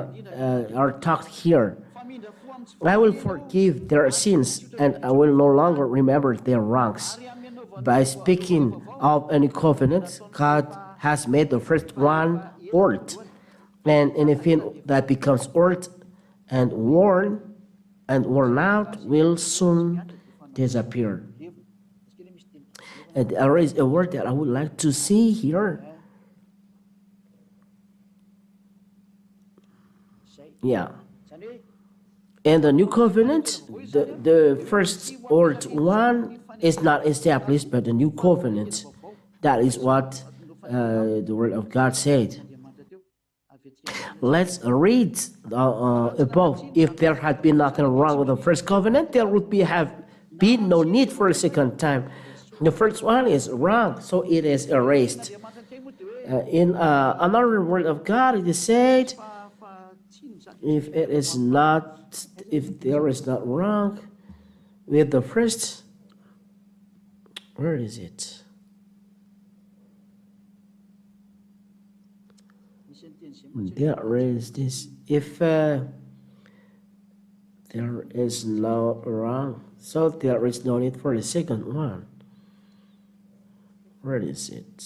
are talked here. I will forgive their sins, and I will no longer remember their wrongs. By speaking of any covenant, God has made the first one old, and anything that becomes old and worn out will soon disappear. And there is a word that I would like to see here. Yeah. In the new covenant, the first old one is not established, but the new covenant. That is what the word of God said. Let's read above. If there had been nothing wrong with the first covenant, there would have been no need for a second time. The first one is wrong, so it is erased. In another word of God, it is said, if there is not wrong with the first, where is it? There is this. If there is no wrong, so there is no need for the second one. Where is it?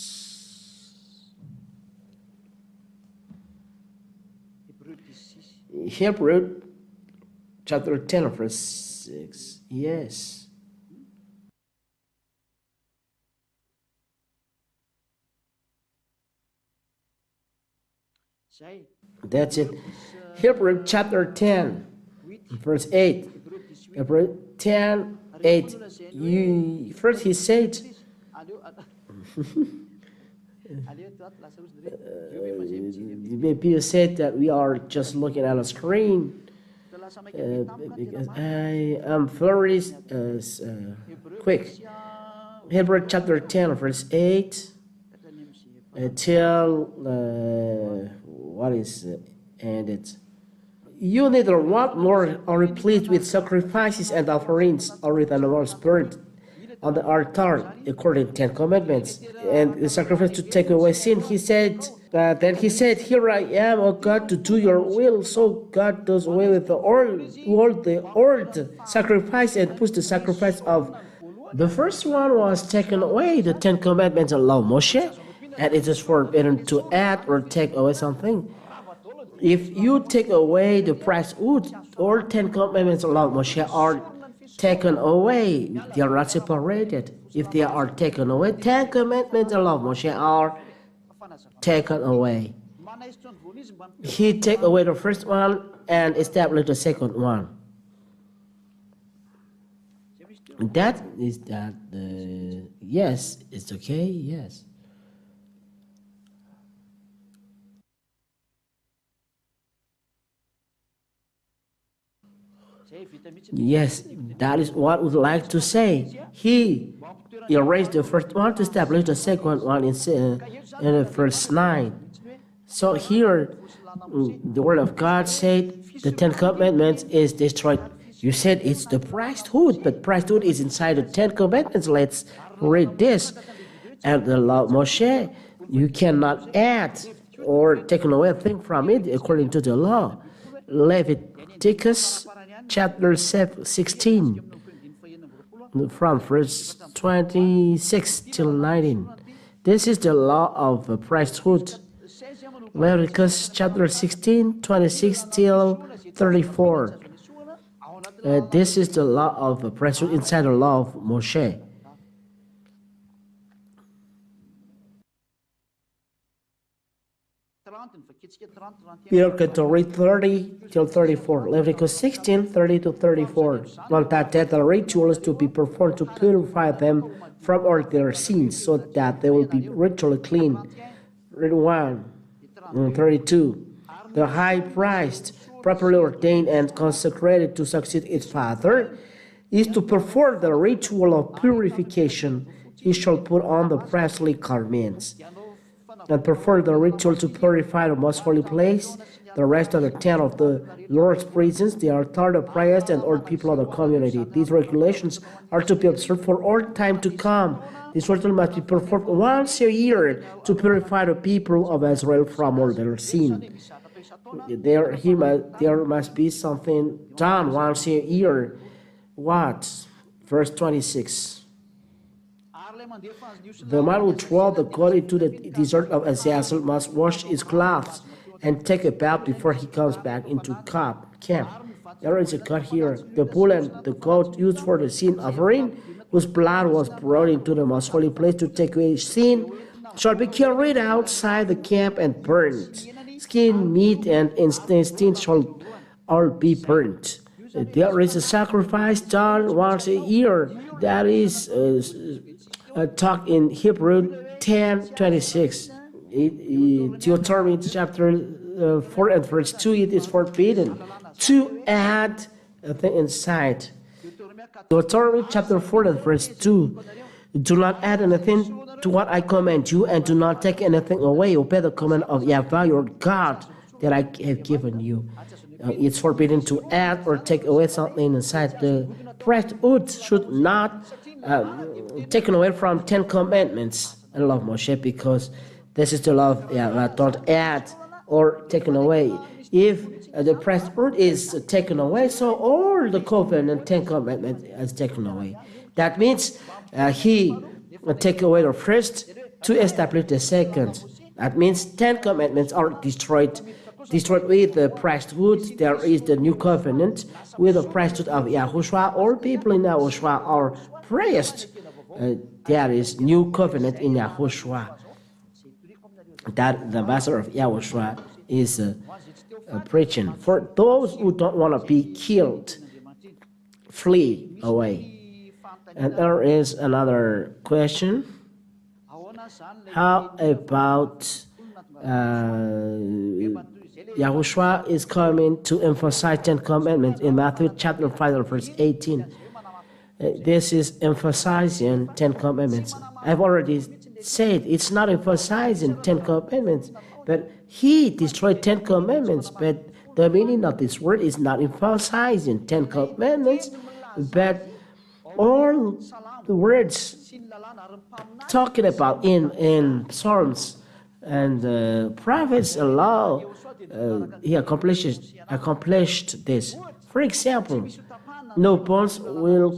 Hebrew chapter 10 verse 6. Yes. That's it. Hebrew chapter 10 verse 8. Hebrew 10 8. First he said, maybe you said that we are just looking at a screen because I am very quick. Hebrew chapter 10 verse 8 till what is and it's you neither want nor are pleased with sacrifices and offerings or with animals burned on the altar according to 10 commandments and the sacrifice to take away sin. He said, then he said, here I am, O God, to do your will. So God does away with the old sacrifice and puts the sacrifice of the first one was taken away, the 10 commandments of law Moshe, and it is forbidden to add or take away something. If you take away the priesthood, all 10 commandments of law Moshe are taken away. They are not separated. If they are taken away, 10 commandments of law Moshe are taken away. He take away the first one and establish the second one. That is that. Yes, it's okay. Yes. Yes, that is what I would like to say. He erased the first one to establish the second one in verse 9. So here, the word of God said the 10 commandments is destroyed. You said it's the priesthood, but priesthood is inside the 10 commandments. Let's read this. And the law of Moshe, you cannot add or take away a thing from it according to the law. Leviticus chapter 16, from verse 26 till 19. This is the law of the priesthood. Leviticus chapter 16, 26 till 34. This is the law of the priesthood inside the law of Moshe. We are going to read 30 till 34. Leviticus 16, 30 to 34. On that day, the ritual is to be performed to purify them from all their sins, so that they will be ritually clean. Read 1, 32. The high priest properly ordained and consecrated to succeed its father, is to perform the ritual of purification. He shall put on the priestly garments and perform the ritual to purify the most holy place, the rest of the tent of the Lord's presence, the altar, the priests, and all people of the community. These regulations are to be observed for all time to come. This ritual must be performed once a year to purify the people of Israel from all their sin. There must be something done once a year. What? Verse 26. The man who throws the goat into the desert of Azazel must wash his clothes and take a bath before he comes back into camp. There is a cut here. The bull and the goat used for the sin offering, whose blood was brought into the most holy place to take away sin, shall be carried outside the camp and burned. Skin, meat, and intestines shall all be burnt. There is a sacrifice done once a year. That is talked in Hebrew 10:26. Deuteronomy chapter 4 and verse 2, it is forbidden to add a thing inside. Deuteronomy chapter 4 and verse 2, do not add anything to what I command you, and do not take anything away. Obey the command of Yahweh your God that I have given you. It's forbidden to add or take away something inside. The priesthood should not taken away from 10 commandments and law of Moshe, because this is the law of Yahweh. Don't add or taken away. If the priesthood is taken away, so all the covenant 10 commandments is taken away. That means he take away the first to establish the second. That means 10 commandments are destroyed with the priesthood. There is the new covenant with the priesthood of YAHOSHUAH. All people in YAHOSHUAH are priests. There is new covenant in YAHOSHUAH that the master of YAHOSHUAH is preaching. For those who don't want to be killed, flee away. And there is another question. How about YAHOSHUAH is coming to emphasize 10 commandments in Matthew chapter 5 verse 18. This is emphasizing 10 commandments. I've already said it's not emphasizing 10 commandments, but he destroyed 10 commandments. But the meaning of this word is not emphasizing 10 commandments, but all the words talking about in Psalms and prophets and law, he accomplished this. For example, no bones will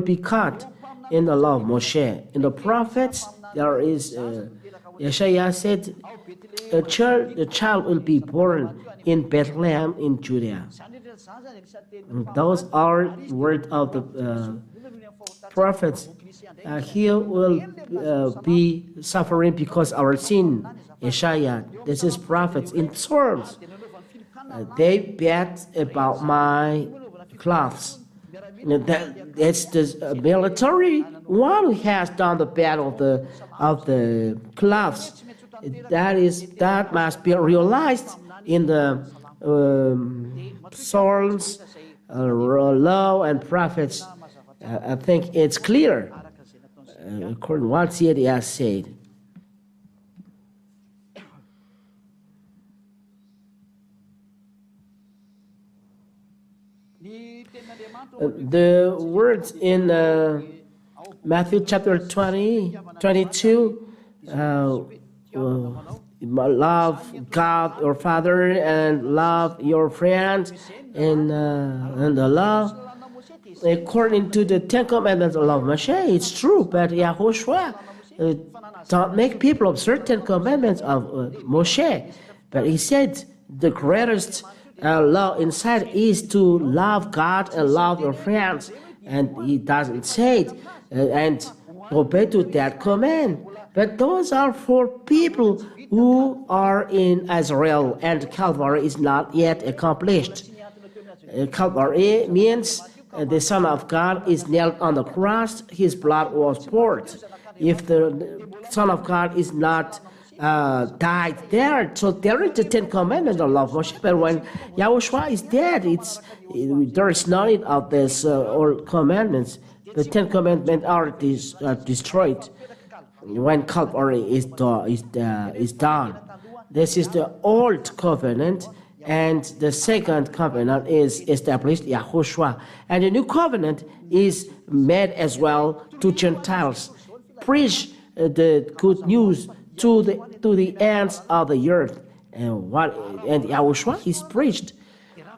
be cut in the law of Moshe. In the prophets, there is Isaiah said, the child will be born in Bethlehem in Judea. Those are words of the prophets. He will be suffering because our sin. Isaiah, this is prophets. In Psalms, they bet about my cloths. That's the military one who has done the battle of the cloths. That must be realized in the Psalms, law, and prophets. I think it's clear according to what he has said. The words in Matthew chapter 22, love God your Father and love your friends, and the law according to the 10 commandments of Moshe. It's true, but YAHOSHUAH don't make people observe 10 commandments of Moshe. But he said the greatest law inside is to love God and love your friends, and he doesn't say it and obey to that command. But those are for people who are in Israel, and Calvary is not yet accomplished. Calvary means the Son of God is nailed on the cross, his blood was poured. If the Son of God is not died there. So there is the Ten Commandments of love Moshe. But when Yahushua is dead, there is no need of this or commandments. The Ten Commandments are destroyed when Calvary is done. This is the old covenant, and the second covenant is established, YAHOSHUAH. And the new covenant is made as well to Gentiles. Preach the good news to the ends of the earth. And YAHOSHUAH is preached.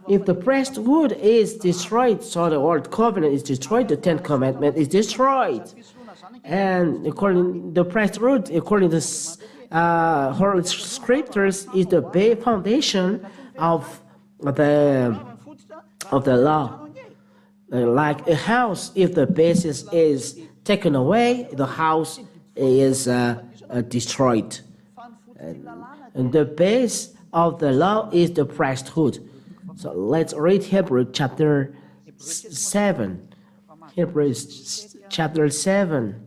If the priesthood is destroyed, so the old covenant is destroyed, the Ten Commandments is destroyed. And according to the priesthood, according to Holy Scriptures, is the base foundation of the law. Like a house, if the basis is taken away, the house is destroyed. And the base of the law is the priesthood. So let's read Hebrews chapter 7. Hebrews chapter 7.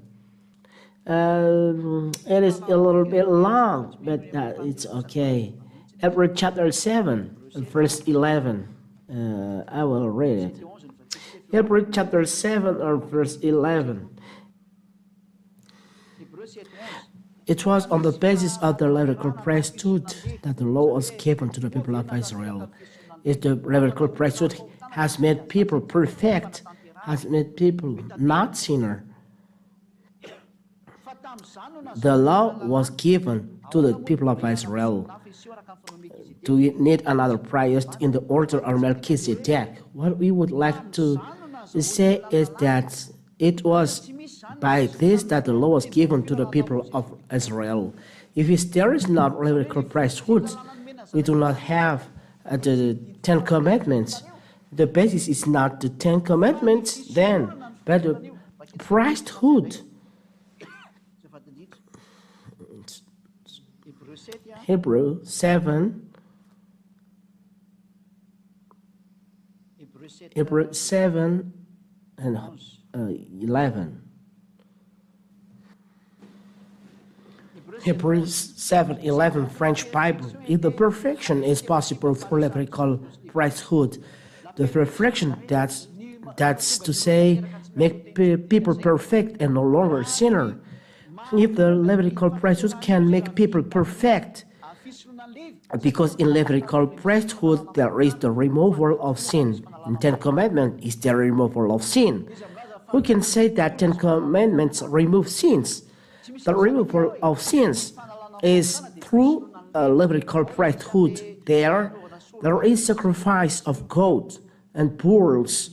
It is a little bit long, but it's okay. Hebrews chapter 7, verse 11. I will read it. Hebrews chapter 7, verse 11. It was on the basis of the Levitical priesthood that the law was given to the people of Israel. If the Levitical priesthood has made people perfect, has made people not sinner. The law was given to the people of Israel. Do we need another priest in the order of Melchizedek? What we would like to say is that it was by this that the law was given to the people of Israel. If there is not Levitical priesthood, we do not have the Ten Commandments. The basis is not the Ten Commandments then, but the priesthood. Hebrews 7. Hebrews 7 and 11. Hebrews 7:11 French Bible. If the perfection is possible through Levitical priesthood, the perfection that's to say make people perfect and no longer sinner. If the Levitical priesthood can make people perfect, because in Levitical priesthood there is the removal of sin. In Ten Commandments is the removal of sin. Who can say that Ten Commandments remove sins? The removal of sins is through Levitical priesthood. There is sacrifice of goat and bulls.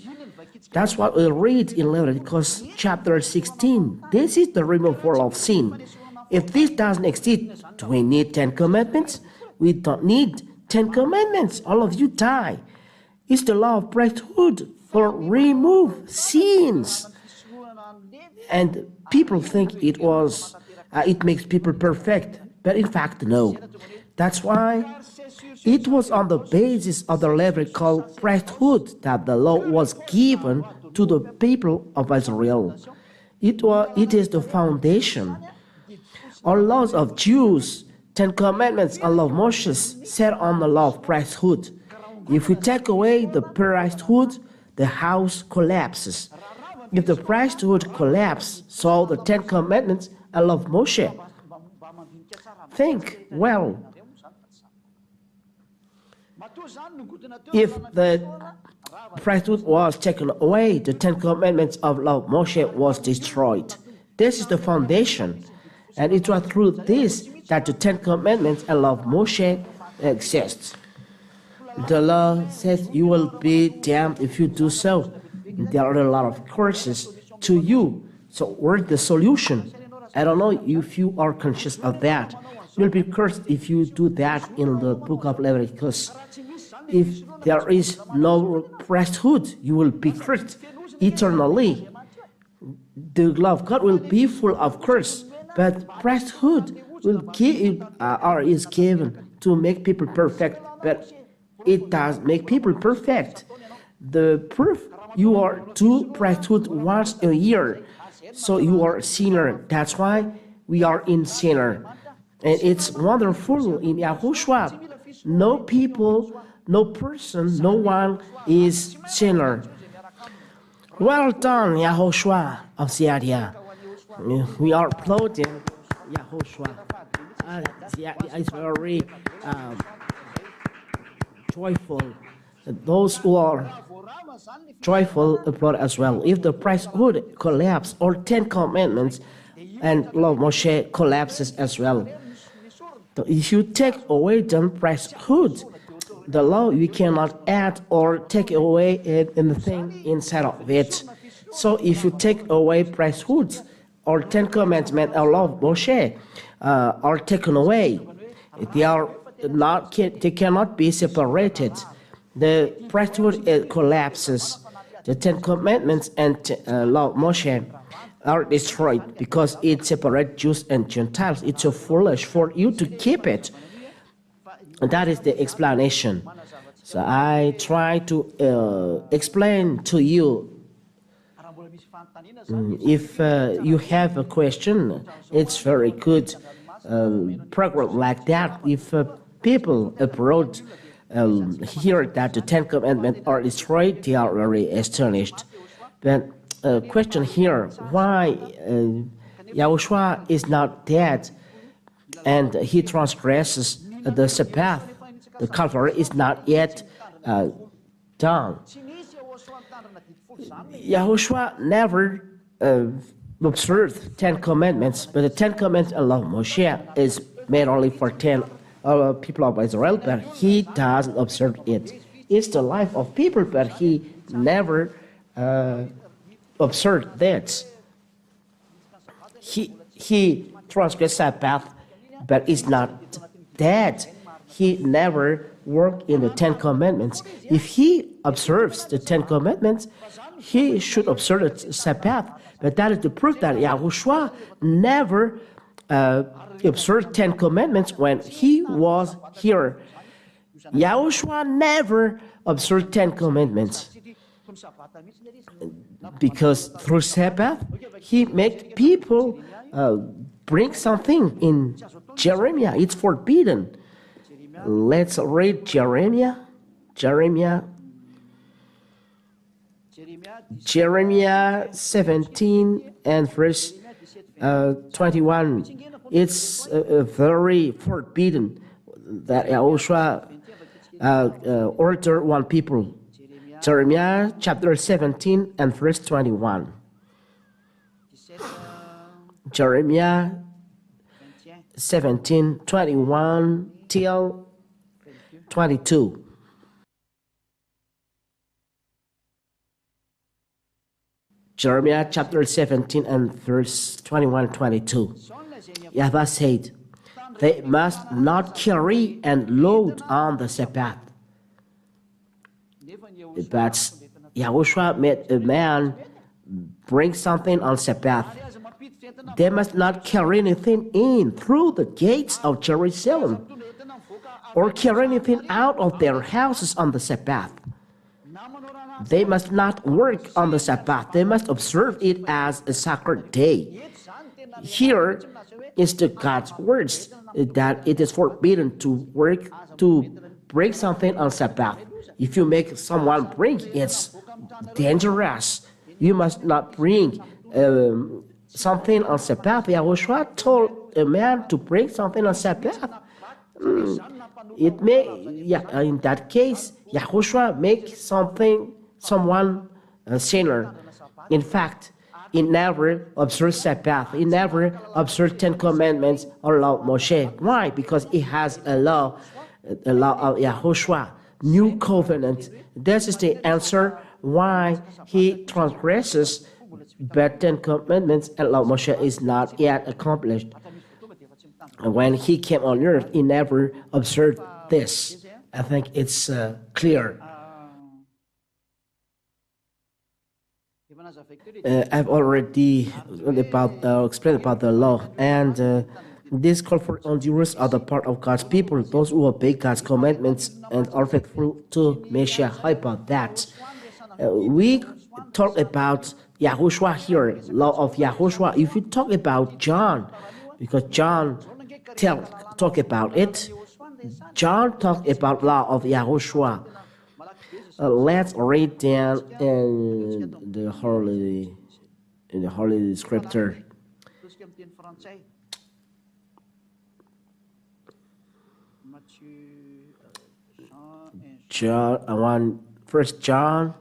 That's what we read in Leviticus chapter 16. This is the removal of sin. If this doesn't exist, do we need 10 commandments? We don't need 10 commandments. All of you die. It's the law of priesthood for remove sins. And people think it makes people perfect, but in fact, no. That's why it was on the basis of the Levitical priesthood that the law was given to the people of Israel. It is the foundation. All laws of Jews, 10 commandments, and law of Moses set on the law of priesthood. If we take away the priesthood, the house collapses. If the priesthood collapses, so the 10 commandments and law of Moshe. Think well. If the priesthood was taken away, the 10 commandments of law of Moshe was destroyed. This is the foundation, and it was through this that the 10 commandments and law of Moshe exists. The law says you will be damned if you do so. There are a lot of curses to you. So where's the solution? I don't know if you are conscious of that. You'll be cursed if you do that in the book of Leviticus. If there is no priesthood, you will be cursed eternally. The law of God will be full of curse, but priesthood is given to make people perfect, but it does make people perfect. The proof, you are to priesthood once a year, so you are a sinner. That's why we are in sinner. And it's wonderful in YAHOSHUAH. No people, no person, no one is sinner. Well done, YAHOSHUAH of Syria. We are applauding YAHOSHUAH. It's very joyful. Those who are joyful applaud as well. If the priesthood collapse, or 10 commandments and law of Moshe collapses as well. So if you take away the priesthood, the law, you cannot add or take away anything inside of it. So if you take away priesthood, or 10 commandments or law of Moshe are taken away, they cannot be separated. The priesthood collapses. The 10 commandments and law of Moshe are destroyed because it separates Jews and Gentiles. It's so foolish for you to keep it. And that is the explanation. So I try to explain to you. If you have a question, it's very good program like that. If people abroad hear that the 10 commandments are destroyed, they are very astonished. But question here, why YAHOSHUAH is not dead and he transgresses the Sabbath? The Calvary is not yet done. YAHOSHUAH never observed 10 commandments, but the 10 commandments of Moshe is made only for 10 people of Israel, but he doesn't observe it. It's the life of people, but he never observed that. He transgressed Sabbath, but is not dead. He never worked in the 10 commandments. If he observes the 10 commandments, he should observe the Sabbath. But that is the proof that YAHOSHUAH never observed 10 commandments when he was here. YAHOSHUAH never observed 10 commandments. Because through Sabbath, he made people bring something in Jeremiah. It's forbidden. Let's read Jeremiah 17 and verse 21. It's very forbidden that YAHOSHUAH order one people. Jeremiah chapter 17 and verse 21. Jeremiah 17, 21 till 22. Jeremiah chapter 17 and verse 21-22. Yahweh said, they must not carry and load on the Sabbath. But YAHOSHUAH made a man bring something on Sabbath. They must not carry anything in through the gates of Jerusalem, or carry anything out of their houses on the Sabbath. They must not work on the Sabbath. They must observe it as a sacred day. Here is the God's words that it is forbidden to work, to bring something on Sabbath. If you make someone bring, it's dangerous. You must not bring something on Sabbath. YAHOSHUAH told a man to bring something on Sabbath. It may, in that case, YAHOSHUAH make someone a sinner. In fact, he never observed Sabbath. He never observed 10 commandments or law of Moshe. Why? Because he has a law of YAHOSHUAH, new covenant. This is the answer why he transgresses, but 10 commandments and law of Moshe is not yet accomplished. When he came on earth, he never observed this. I think it's clear. I've already explained about the law, and this call for endurance are the part of God's people, those who obey God's commandments and are faithful to Messiah. How about that? We talk about YAHOSHUAH here, law of YAHOSHUAH. If you talk about John, because John talk about it. John talked about law of YAHOSHUAH. Let's read down in the Holy Scripture. First John.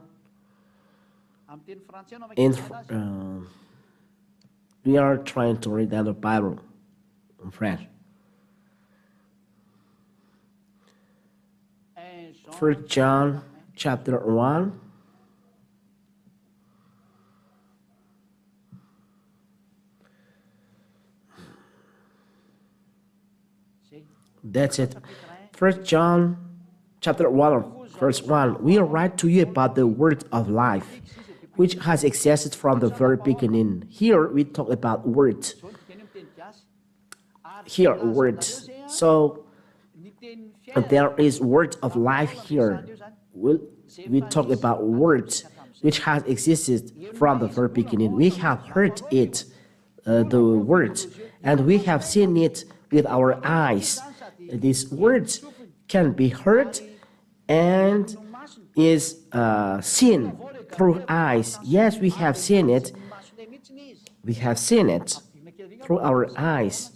We are trying to read the Bible in French. First John chapter 1. That's it. First John chapter 1, verse 1. We write to you about the word of life, which has existed from the very beginning. Here we talk about words. Here, words. So there is word of life here. We talk about words which has existed from the very beginning. We have heard it, the words, and we have seen it with our eyes. These words can be heard and is seen through eyes. Yes, we have seen it. We have seen it through our eyes.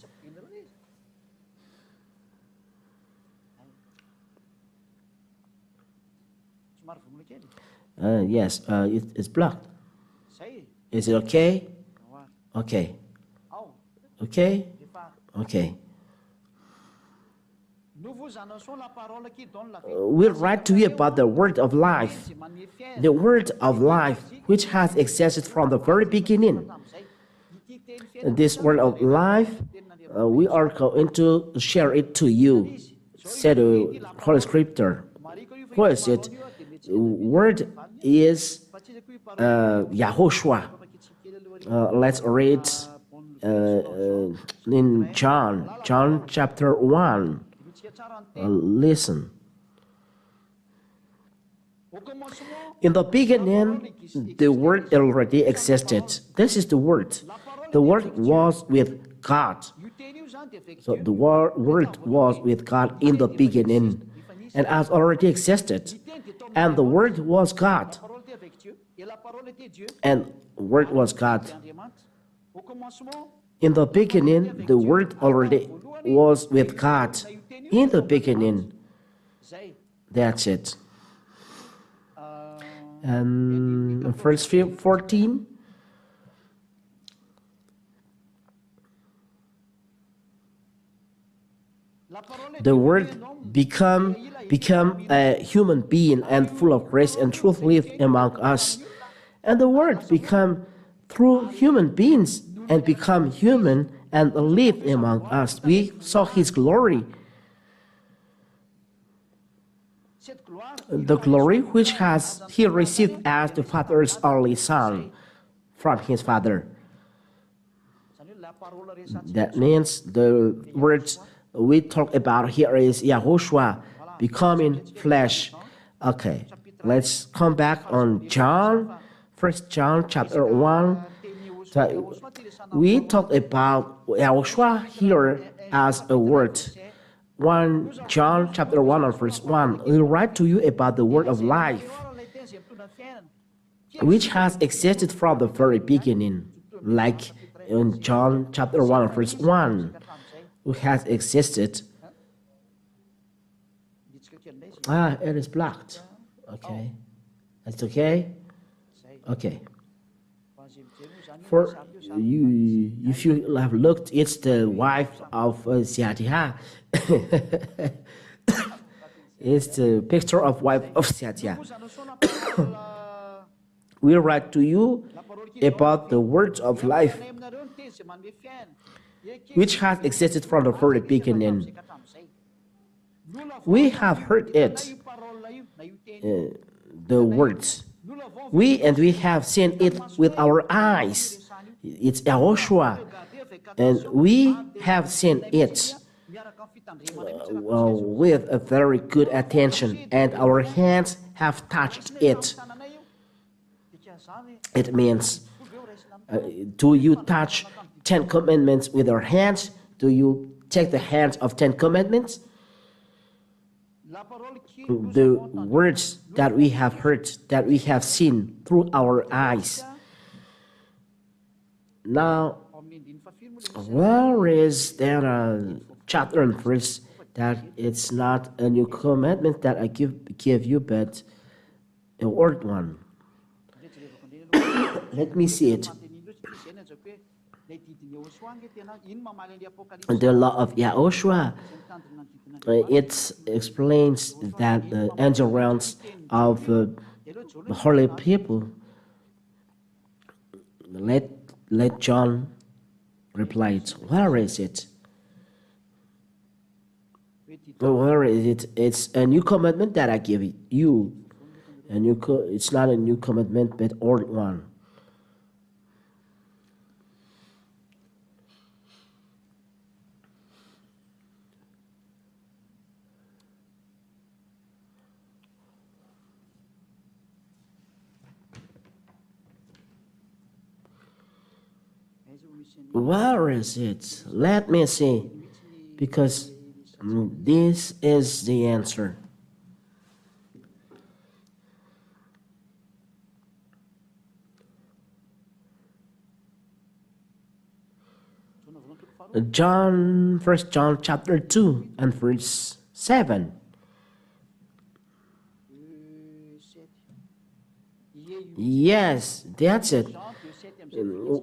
Yes, it's blocked. Is it okay? Okay. Okay? Okay. We write to you about the word of life. The word of life which has existed from the very beginning. This word of life, we are going to share it to you, said the Holy Scripture. What is it? Word is YAHOSHUAH. Let's read in John chapter 1. Listen. In the beginning, the word already existed. This is the word. The word was with God. So the word was with God in the beginning and has already existed. And the word was God. And word was God. In the beginning, the word already was with God. In the beginning. That's it. And verse 14. The word become a human being and full of grace and truth lived among us. And the word become through human beings and become human and lived among us. We saw his glory. The glory which he received as the Father's only Son from his Father. That means the words we talk about here is YAHOSHUAH becoming flesh. Okay, let's come back on John. First John chapter 1. So we talk about YAHOSHUAH here as a word. 1 John chapter 1 and verse 1. We write to you about the word of life, which has existed from the very beginning, like in John chapter 1 and verse 1, who has existed. It is blocked. Okay. That's okay? Okay. For you, if you have looked, it's the wife of YAHOSHUAH. It's the picture of wife of YAHOSHUAH. We write to you about the words of life, which has existed from the very beginning. We have heard it, the words. We have seen it with our eyes. It's YAHOSHUAH, and we have seen it with a very good attention, and our hands have touched it. It means, do you touch 10 commandments with your hands? Do you take the hands of 10 commandments, the words that we have heard, that we have seen through our eyes. Now, where is there a chapter and verse that it's not a new commandment that I give you, but a old one? Let me see it. The law of YAHOSHUAH, it explains that the angel realms of the holy people. Let John reply, where is it? Where is it? It's a new commandment that I give you. It's not a new commandment, but old one. Where is it? Let me see, because this is the answer. First John chapter 2 and verse 7. Yes, that's it.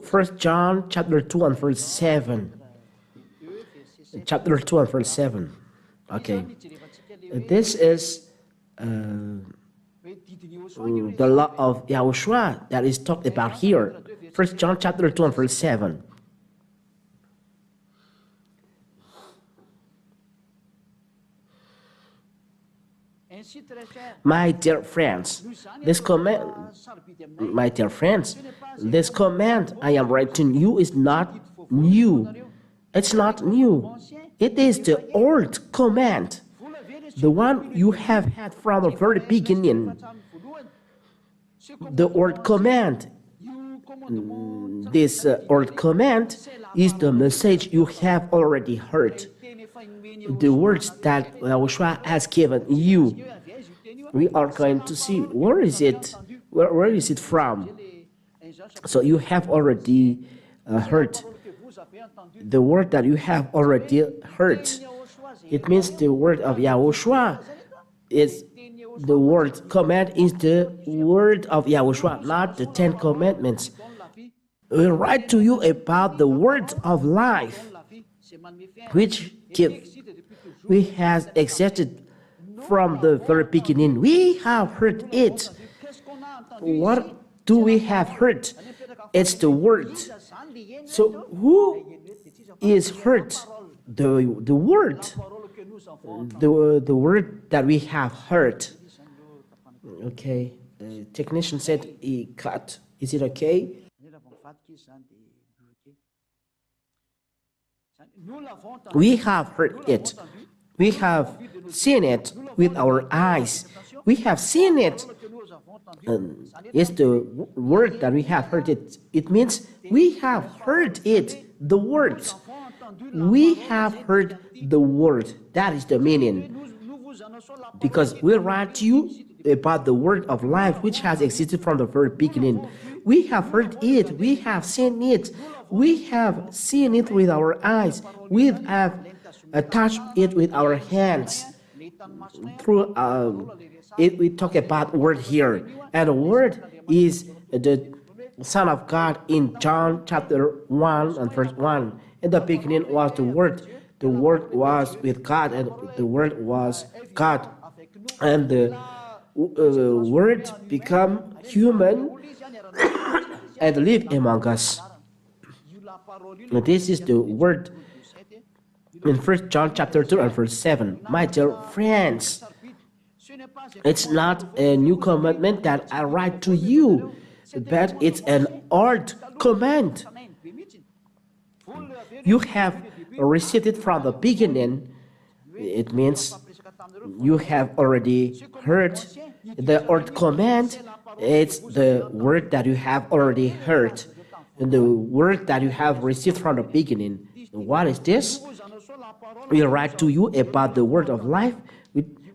First John chapter 2 and verse 7. Chapter 2 and verse 7. Okay. This is the law of YAHOSHUAH that is talked about here. First John chapter 2 and verse 7. My dear friends, this command I am writing you is not new. It's not new. It is the old command, the one you have had from the very beginning. The old command. This old command is the message you have already heard. The words that YAHOSHUAH has given you. We are going to see where is it? Where is it from? So you have already heard the word that you have already heard. It means the word of YAHOSHUAH is the word. Command is the word of YAHOSHUAH, not the 10 commandments. We write to you about the word of life, which we have existed from the very beginning. We have heard it. What do we have heard? It's the word. So who is heard? The word. The word that we have heard. Okay. The technician said he cut. Is it okay? We have heard it. We have seen it with our eyes. We have seen it. It's the word that we have heard it. It means we have heard it, the words. We have heard the word. That is the meaning. Because we write to you about the word of life which has existed from the very beginning. We have heard it. We have seen it. We have seen it with our eyes. We have touched it with our hands. Through it, we talk about word here, and the word is the Son of God in John chapter 1 and verse 1. In the beginning was the Word. The Word was with God, and the Word was God. And the Word become human and live among us. This is the word in 1 John chapter 2 and verse 7. My dear friends, it's not a new commandment that I write to you, but it's an old command. You have received it from the beginning. It means you have already heard the old command. It's the word that you have already heard, and the word that you have received from the beginning. What is this? We write to you about the word of life.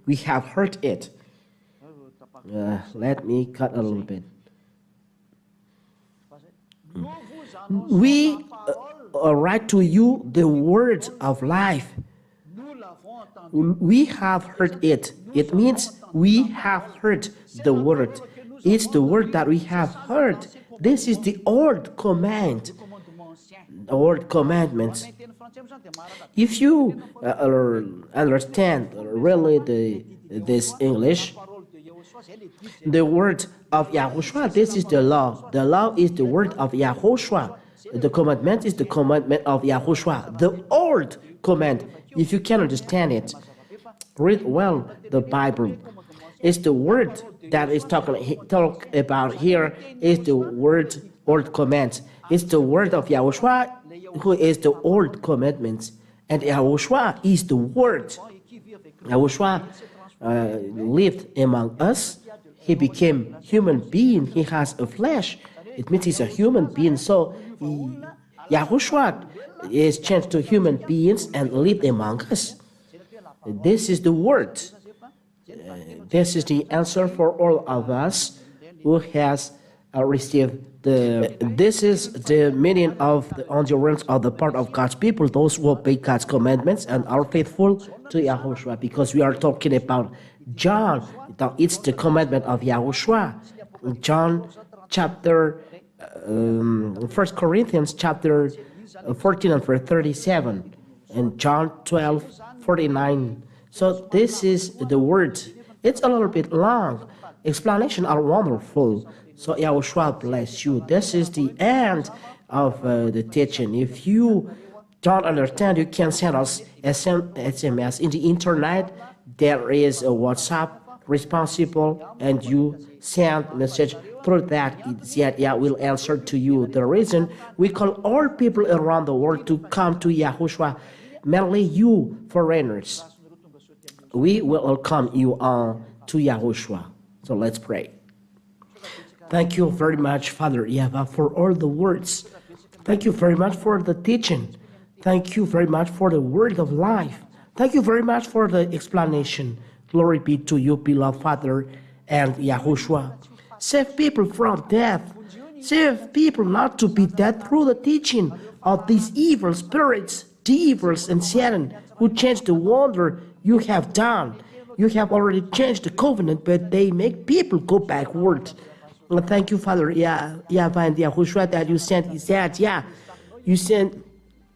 We have heard it. Let me cut a little bit. We write to you the word of life. We have heard it. It means we have heard the word. It's the word that we have heard. This is the old command, old commandments. If you understand really this English, the word of YAHOSHUAH, this is the law. The law is the word of YAHOSHUAH. The commandment is the commandment of YAHOSHUAH. The old command, if you can understand it, read well the Bible. It's the word that is talk about here is the word old command. It's the word of YAHOSHUAH, who is the old commandments. And YAHOSHUAH is the word. YAHOSHUAH lived among us. He became human being. He has a flesh. It means he's a human being. So YAHOSHUAH is changed to human beings and lived among us. This is the word. This is the answer for all of us who has received the. This is the meaning of the endurance of the part of God's people, those who obey God's commandments and are faithful to YAHOSHUAH. Because we are talking about John, it's the commandment of YAHOSHUAH. John chapter 1 Corinthians chapter 14 and verse 37, and John 12:49. So this is the word. It's a little bit long. Explanations are wonderful. So YAHOSHUAH bless you. This is the end of the teaching. If you don't understand, you can send us SMS in the internet. There is a WhatsApp responsible, and you send message through that. Yet will answer to you. The reason we call all people around the world to come to YAHOSHUAH, mainly you foreigners. We will welcome you on to YAHOSHUAH. So let's pray. Thank you very much, Father Yahweh, for all the words. Thank you very much for the teaching. Thank you very much for the word of life. Thank you very much for the explanation. Glory be to you, beloved Father and YAHOSHUAH. Save people from death. Save people not to be dead through the teaching of these evil spirits, devils, and Satan, who changed the wonder you have done. You have already changed the covenant, but they make people go backward. And thank you, Father Yahweh and YAHOSHUAH, that you sent. He said, you sent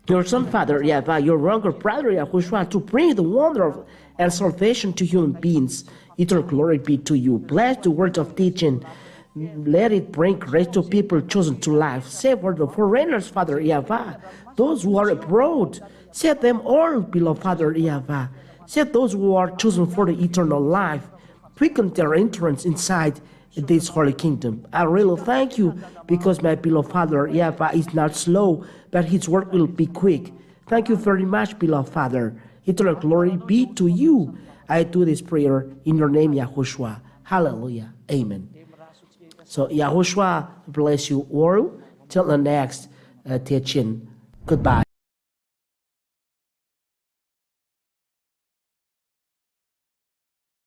your son, Father Yahweh, your younger brother YAHOSHUAH, to bring the wonder of and salvation to human beings. Eternal glory be to you. Bless the word of teaching. Let it bring grace to people chosen to life. Save for the foreigners, Father Yahweh, those who are abroad. Save them all, beloved Father Yahweh. Save those who are chosen for the eternal life. Quicken their entrance inside this holy kingdom. I really thank you, because my beloved Father Yahweh is not slow, but his work will be quick. Thank you very much, beloved Father. Eternal glory be to you. I do this prayer in your name, YAHOSHUAH. Hallelujah. Amen. So YAHOSHUAH bless you all. Till the next teaching. Goodbye.